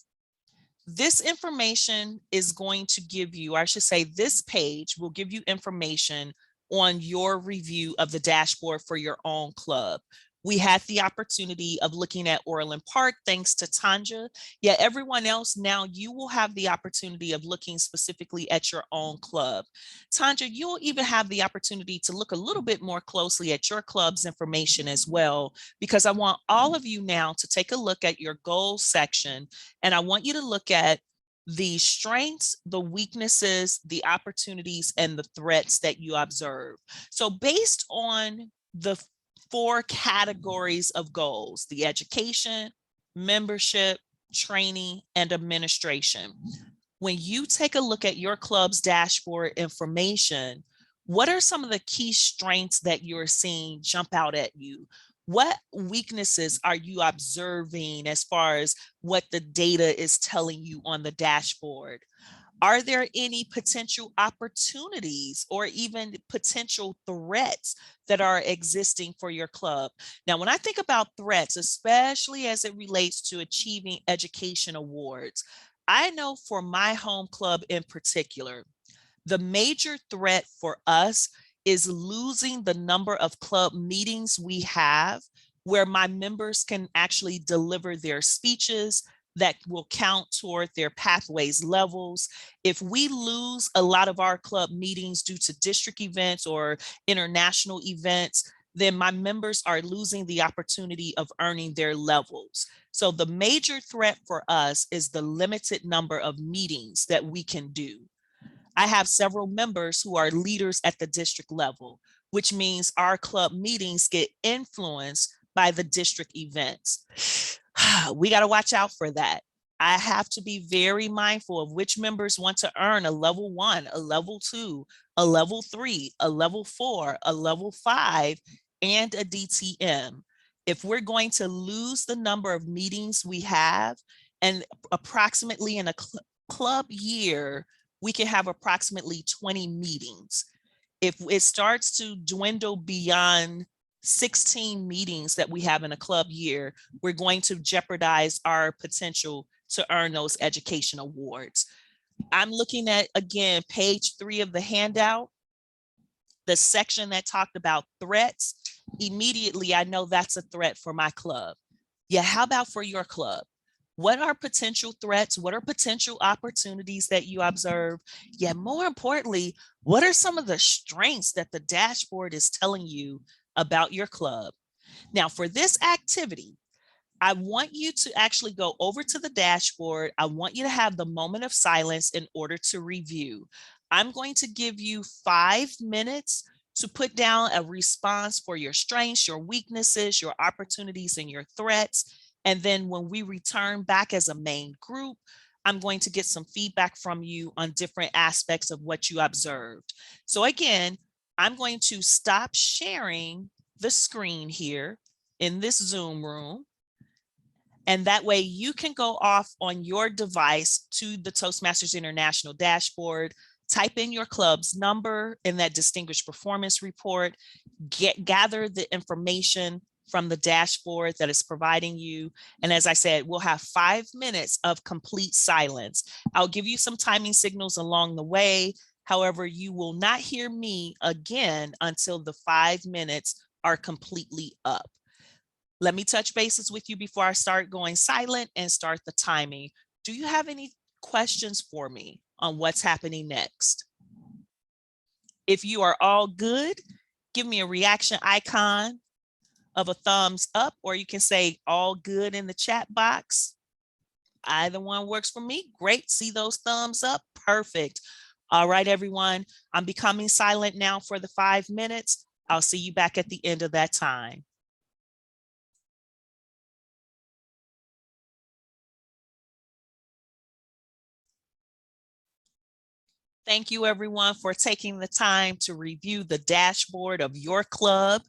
this information is going to give you, or I should say this page will give you information on your review of the dashboard for your own club. We had the opportunity of looking at Orland Park thanks to Tanja. Yet everyone else, now you will have the opportunity of looking specifically at your own club. Tanja, you'll even have the opportunity to look a little bit more closely at your club's information as well, because I want all of you now to take a look at your goals section, and I want you to look at the strengths, the weaknesses, the opportunities, and the threats that you observe. So based on the 4 categories of goals: the education, membership, training, and administration. When you take a look at your club's dashboard information, what are some of the key strengths that you're seeing jump out at you? What weaknesses are you observing as far as what the data is telling you on the dashboard? Are there any potential opportunities or even potential threats that are existing for your club? Now, when I think about threats, especially as it relates to achieving education awards, I know for my home club in particular, the major threat for us is losing the number of club meetings we have where my members can actually deliver their speeches that will count toward their pathways levels. If we lose a lot of our club meetings due to district events or international events, then my members are losing the opportunity of earning their levels. So the major threat for us is the limited number of meetings that we can do. I have several members who are leaders at the district level, which means our club meetings get influenced by the district events. We got to watch out for that. I have to be very mindful of which members want to earn a level 1, a level 2, a level 3, a level 4, a level 5, and a DTM. If we're going to lose the number of meetings we have, and approximately in a club year, we can have approximately 20 meetings. If it starts to dwindle beyond 16 meetings that we have in a club year, we're going to jeopardize our potential to earn those education awards. I'm looking at, again, page 3 of the handout, the section that talked about threats. Immediately, I know that's a threat for my club. Yeah, how about for your club? What are potential threats? What are potential opportunities that you observe? Yet more importantly, what are some of the strengths that the dashboard is telling you about your club? Now, for this activity, I want you to actually go over to the dashboard. I want you to have the moment of silence in order to review. I'm going to give you 5 minutes to put down a response for your strengths, your weaknesses, your opportunities, and your threats. And then when we return back as a main group, I'm going to get some feedback from you on different aspects of what you observed. So again, I'm going to stop sharing the screen here in this Zoom room. And that way you can go off on your device to the Toastmasters International dashboard, type in your club's number in that distinguished performance report, gather the information from the dashboard that is providing you. And as I said, we'll have 5 minutes of complete silence. I'll give you some timing signals along the way. However, you will not hear me again until the 5 minutes are completely up. Let me touch bases with you before I start going silent and start the timing. Do you have any questions for me on what's happening next? If you are all good, give me a reaction icon of a thumbs up, or you can say all good in the chat box. Either one works for me. Great, see those thumbs up, perfect. All right, everyone, I'm becoming silent now for the 5 minutes. I'll see you back at the end of that time. Thank you, everyone, for taking the time to review the dashboard of your club.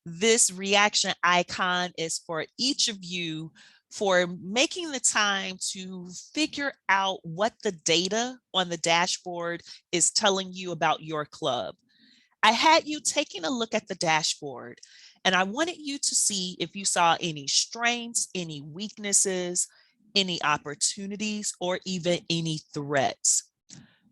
This reaction icon is for each of you for making the time to figure out what the data on the dashboard is telling you about your club. I had you taking a look at the dashboard, and I wanted you to see if you saw any strengths, any weaknesses, any opportunities, or even any threats.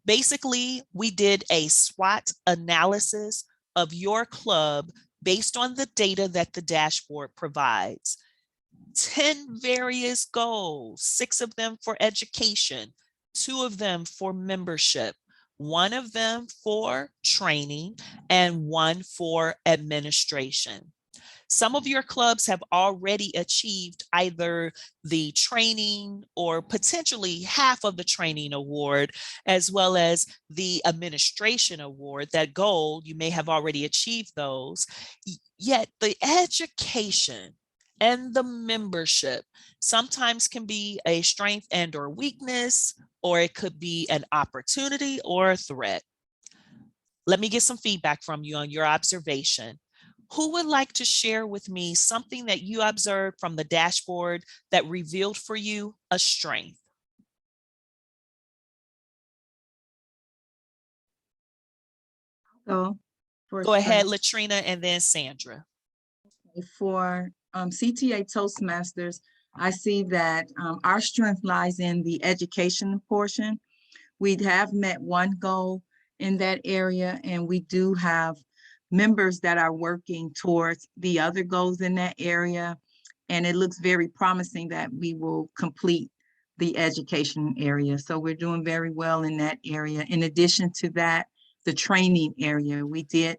Basically, we did a SWOT analysis of your club based on the data that the dashboard provides. 10 various goals, 6 of them for education, 2 of them for membership, 1 of them for training, and 1 for administration. Some of your clubs have already achieved either the training or potentially half of the training award, as well as the administration award. That goal, you may have already achieved those. Yet the education and the membership sometimes can be a strength and or weakness, or it could be an opportunity or a threat. Let me get some feedback from you on your observation. Who would like to share with me something that you observed from the dashboard that revealed for you a strength? Go ahead, Latrina, and then Sandra. For CTA Toastmasters, I see that our strength lies in the education portion. We have met 1 goal in that area, and we do have members that are working towards the other goals in that area. And it looks very promising that we will complete the education area. So we're doing very well in that area. In addition to that, the training area, we did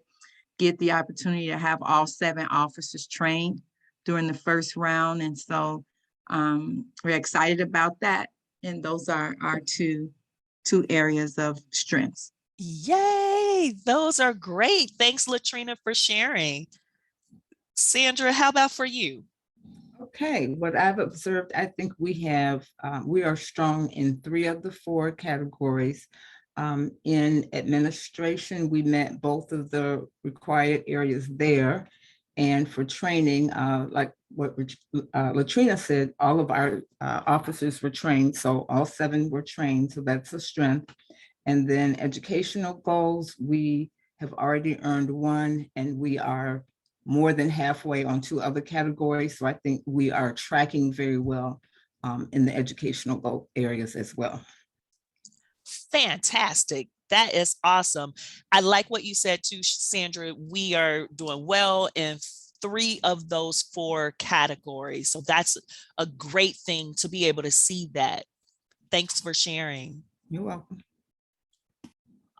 get the opportunity to have all 7 officers trained during the first round. And so we're excited about that. And those are our two areas of strengths. Yay, those are great. Thanks, Latrina, for sharing. Sandra, how about for you? Okay, what I've observed, I think we are strong in 3 of the 4 categories. In administration, we met both of the required areas there. And for training, like what Latrina said, all of our officers were trained. So all 7 were trained, so that's a strength. And then educational goals, we have already earned 1, and we are more than halfway on 2 other categories. So I think we are tracking very well in the educational areas as well. Fantastic. That is awesome. I like what you said too, Sandra. We are doing well in 3 of those 4 categories. So that's a great thing to be able to see that. Thanks for sharing. You're welcome.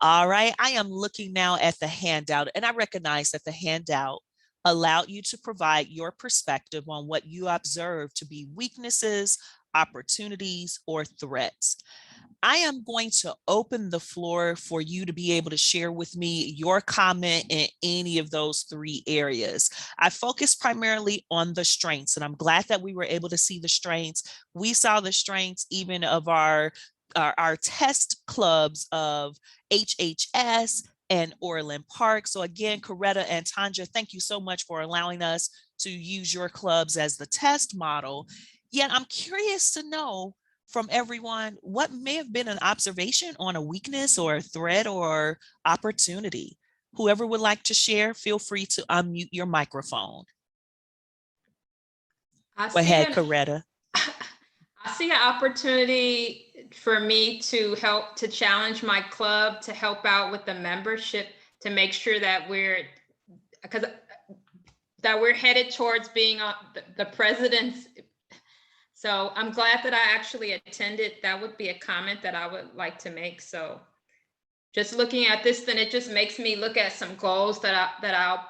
All right, I am looking now at the handout, and I recognize that the handout allowed you to provide your perspective on what you observe to be weaknesses, opportunities, or threats. I am going to open the floor for you to be able to share with me your comment in any of those 3 areas. I focused primarily on the strengths, and I'm glad that we were able to see the strengths. We saw the strengths even of our test clubs of HHS and Orland Park. So again, Coretta and Tanja, thank you so much for allowing us to use your clubs as the test model. Yet I'm curious to know from everyone what may have been an observation on a weakness or a threat or opportunity. Whoever would like to share, feel free to unmute your microphone. Go ahead, Coretta. I see an opportunity for me to help to challenge my club to help out with the membership to make sure that we're headed towards being the president's. So I'm glad that I actually attended. That would be a comment that I would like to make. So just looking at this, then it just makes me look at some goals that I'll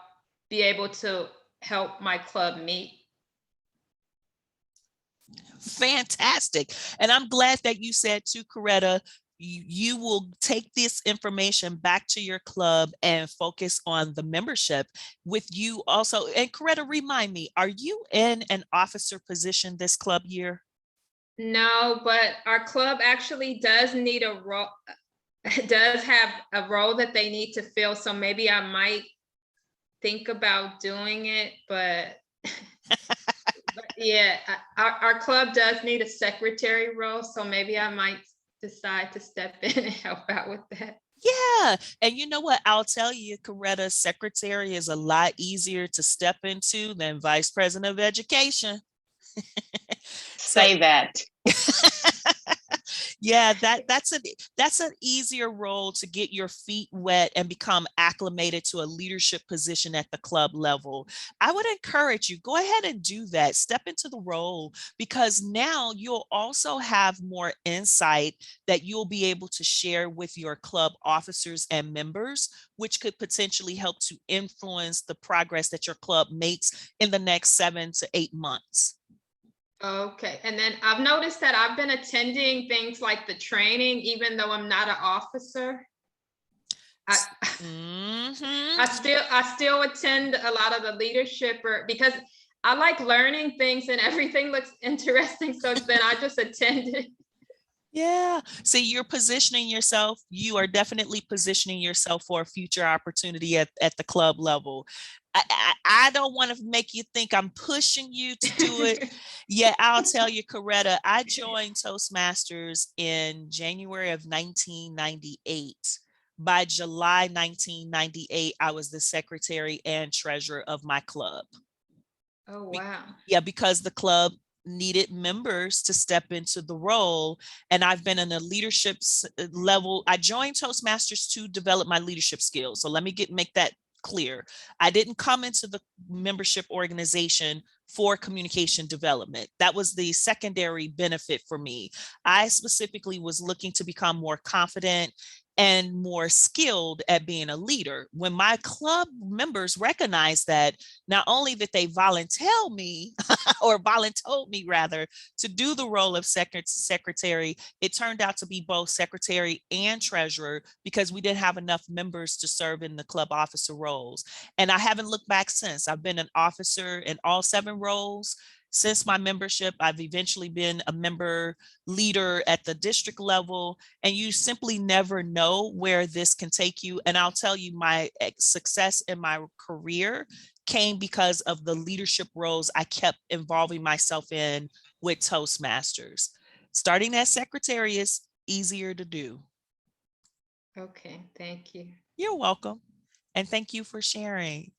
be able to help my club meet. Fantastic. And I'm glad that you said too, Coretta, you will take this information back to your club and focus on the membership with you also. And Coretta, remind me, are you in an officer position this club year? No, but our club actually does need a role, does have a role that they need to fill. So maybe I might think about doing it, but yeah, our club does need a secretary role. So maybe I might decide to step in and help out with that. Yeah. And you know what? I'll tell you, Coretta, secretary is a lot easier to step into than vice president of education. Say that. Yeah, that's an easier role to get your feet wet and become acclimated to a leadership position at the club level. I would encourage you, go ahead and do that. Step into the role, because now you'll also have more insight that you'll be able to share with your club officers and members, which could potentially help to influence the progress that your club makes in the next 7 to 8 months. Okay, and then I've noticed that I've been attending things like the training, even though I'm not an officer. I still attend a lot of the leadership, because I like learning things and everything looks interesting. So then I just attended. Yeah. See, you're positioning yourself. You are definitely positioning yourself for a future opportunity at the club level. I don't want to make you think I'm pushing you to do it. Yeah, I'll tell you, Coretta, I joined Toastmasters in January of 1998. By July 1998, I was the secretary and treasurer of my club. Oh, wow. Yeah, because the club needed members to step into the role. And I've been in a leadership level. I joined Toastmasters to develop my leadership skills. So let me make that clear. I didn't come into the membership organization for communication development. That was the secondary benefit for me. I specifically was looking to become more confident and more skilled at being a leader. When my club members recognized that, not only that they voluntold me or voluntold me rather to do the role of secretary, it turned out to be both secretary and treasurer, because we didn't have enough members to serve in the club officer roles. And I haven't looked back since. I've been an officer in all 7 roles. Since my membership, I've eventually been a member leader at the district level, and you simply never know where this can take you. And I'll tell you, my success in my career came because of the leadership roles I kept involving myself in with Toastmasters. Starting as secretary is easier to do. Okay, thank you. You're welcome. And thank you for sharing.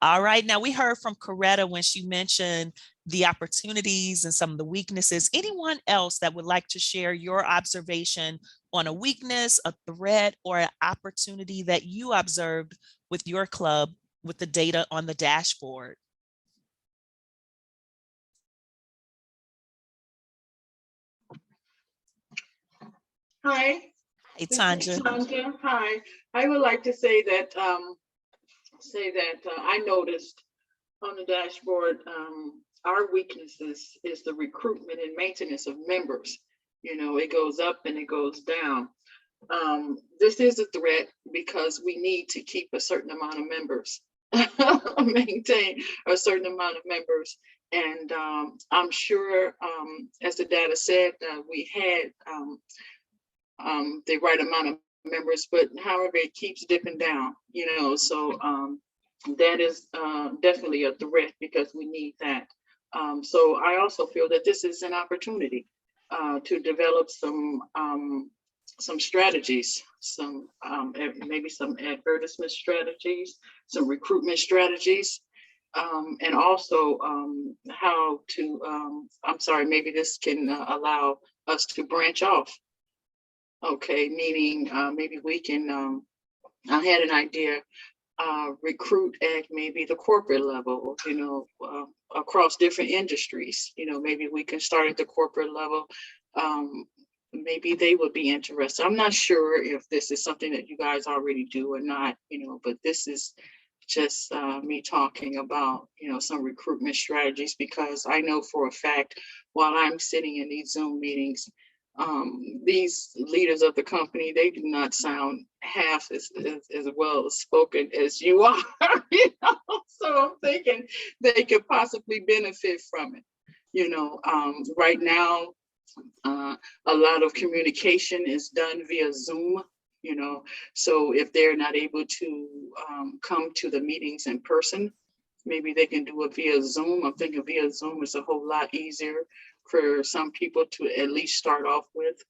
All right, now we heard from Coretta when she mentioned the opportunities and some of the weaknesses. Anyone else that would like to share your observation on a weakness, a threat, or an opportunity that you observed with your club with the data on the dashboard? Hi. Hey, This is Tanja. Tanja. Hi. I would like to say that I noticed on the dashboard, our weaknesses is the recruitment and maintenance of members. You know, it goes up and it goes down. This is a threat because we need to keep a certain amount of members, maintain a certain amount of members. And I'm sure, as the data said, we had the right amount of members, but however, it keeps dipping down, you know, so that is definitely a threat because we need that. So I also feel that this is an opportunity to develop some strategies, maybe some advertisement strategies, some recruitment strategies, and also how to, I'm sorry, maybe this can allow us to branch off. Okay, meaning maybe we can, I had an idea, recruit at maybe the corporate level, you know, across different industries. You know, maybe we can start at the corporate level. Maybe they would be interested. I'm not sure if this is something that you guys already do or not, you know, but this is just me talking about, you know, some recruitment strategies, because I know for a fact while I'm sitting in these Zoom meetings, these leaders of the company, they do not sound half as well spoken as you are, you know? So I'm thinking they could possibly benefit from it. You know, right now, a lot of communication is done via Zoom, you know, so if they're not able to come to the meetings in person, maybe they can do it via Zoom. I'm thinking via Zoom is a whole lot easier for some people to at least start off with.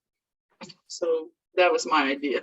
So that was my idea.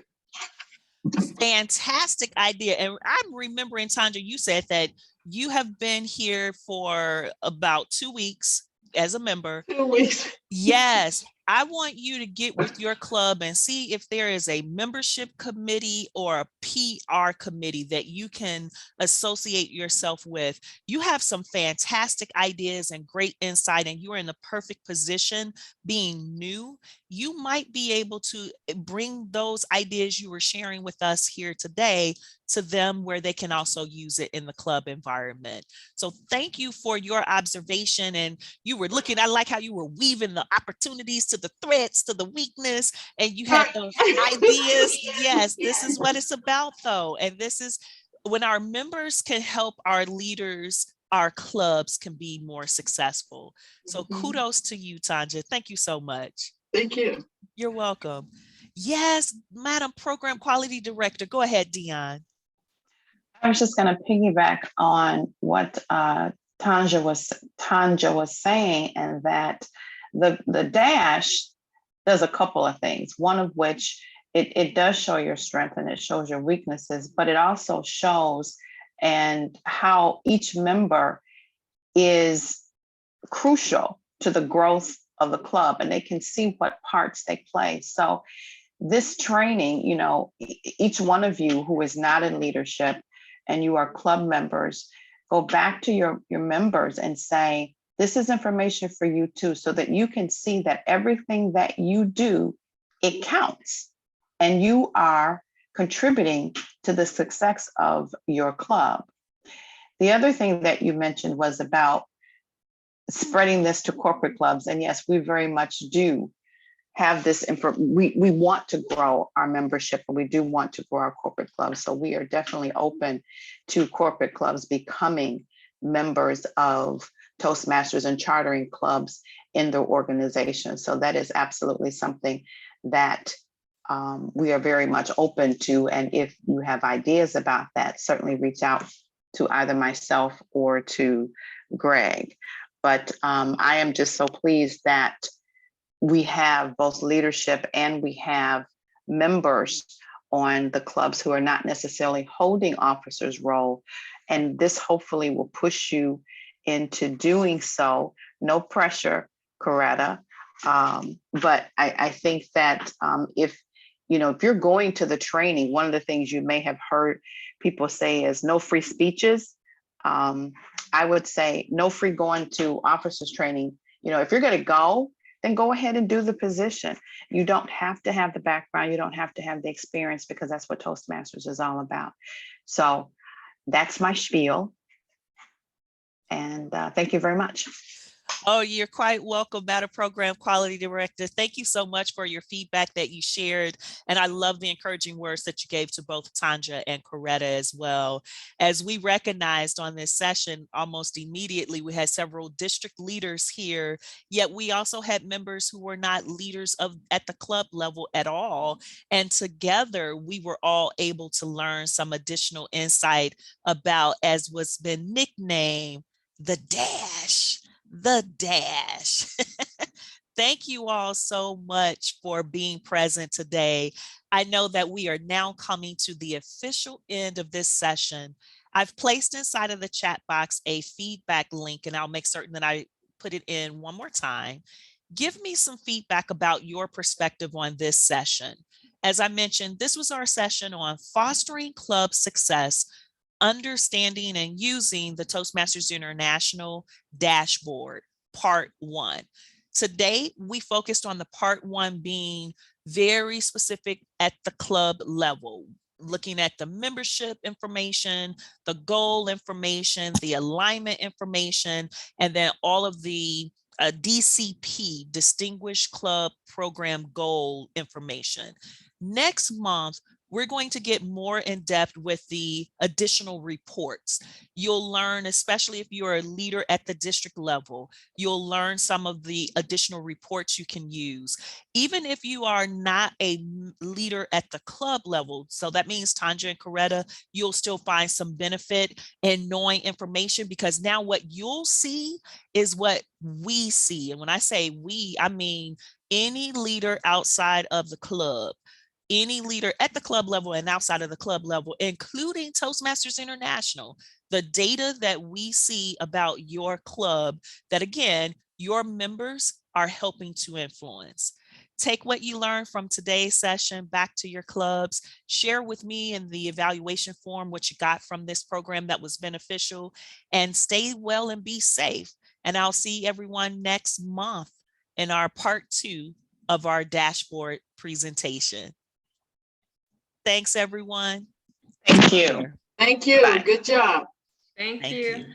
Fantastic idea. And I'm remembering, Tanja, you said that you have been here for about 2 weeks as a member. 2 weeks. Yes. I want you to get with your club and see if there is a membership committee or a PR committee that you can associate yourself with. You have some fantastic ideas and great insight, and you're in the perfect position being new. You might be able to bring those ideas you were sharing with us here today to them where they can also use it in the club environment. So thank you for your observation. And you were looking, I like how you were weaving the opportunities to the threats, to the weakness, and you had those ideas. Yes, this is what it's about though. And this is when our members can help our leaders, our clubs can be more successful. So kudos to you, Tanja. Thank you so much. Thank you. You're welcome. Yes, Madam Program Quality Director, go ahead, Dion. I was just going to piggyback on what Tanja was saying, and that the dash does a couple of things. One of which it does show your strength and it shows your weaknesses, but it also shows and how each member is crucial to the growth of the club, and they can see what parts they play. So this training, you know, each one of you who is not in leadership and you are club members, go back to your members and say, this is information for you too, so that you can see that everything that you do, it counts, and you are contributing to the success of your club. The other thing that you mentioned was about spreading this to corporate clubs. And yes, we very much do have this we want to grow our membership, and we do want to grow our corporate clubs. So we are definitely open to corporate clubs becoming members of Toastmasters and chartering clubs in their organization. So that is absolutely something that we are very much open to. And if you have ideas about that, certainly reach out to either myself or to Greg. But I am just so pleased that we have both leadership and we have members on the clubs who are not necessarily holding officers' role. And this hopefully will push you into doing so no pressure, Coretta. But I think that if you're going to the training, one of the things you may have heard people say is no free speeches. I would say no free going to officers training. If you're going to go, then go ahead and do the position. You don't have to have the background. You don't have to have the experience, because that's what Toastmasters is all about. So that's my spiel. And thank you very much. Oh, you're quite welcome, Madam Program Quality Director. Thank you so much for your feedback that you shared. And I love the encouraging words that you gave to both Tanja and Coretta as well. As we recognized on this session, almost immediately, we had several district leaders here, yet we also had members who were not leaders at the club level at all. And together, we were all able to learn some additional insight about, as was been nicknamed, the dash. The dash. Thank you all so much for being present today. I know that we are now coming to the official end of this session. I've placed inside of the chat box a feedback link, and I'll make certain that I put it in one more time. Give me some feedback about your perspective on this session. As I mentioned, this was our session on fostering club success, understanding and using the Toastmasters International dashboard, part 1. Today, we focused on the part 1 being very specific at the club level, looking at the membership information, the goal information, the alignment information, and then all of the DCP, Distinguished Club Program Goal information. Next month, we're going to get more in depth with the additional reports. You'll learn, especially if you're a leader at the district level, you'll learn some of the additional reports you can use. Even if you are not a leader at the club level, so that means Tanja and Coretta, you'll still find some benefit in knowing information, because now what you'll see is what we see. And when I say we, I mean any leader outside of the club. Any leader at the club level and outside of the club level, including Toastmasters International, the data that we see about your club, that again, your members are helping to influence. Take what you learned from today's session back to your clubs. Share with me in the evaluation form what you got from this program that was beneficial, and stay well and be safe. And I'll see everyone next month in our part 2 of our dashboard presentation. Thanks, everyone. Thank you. Thank you. Bye. Good job. Thank Thank you. you.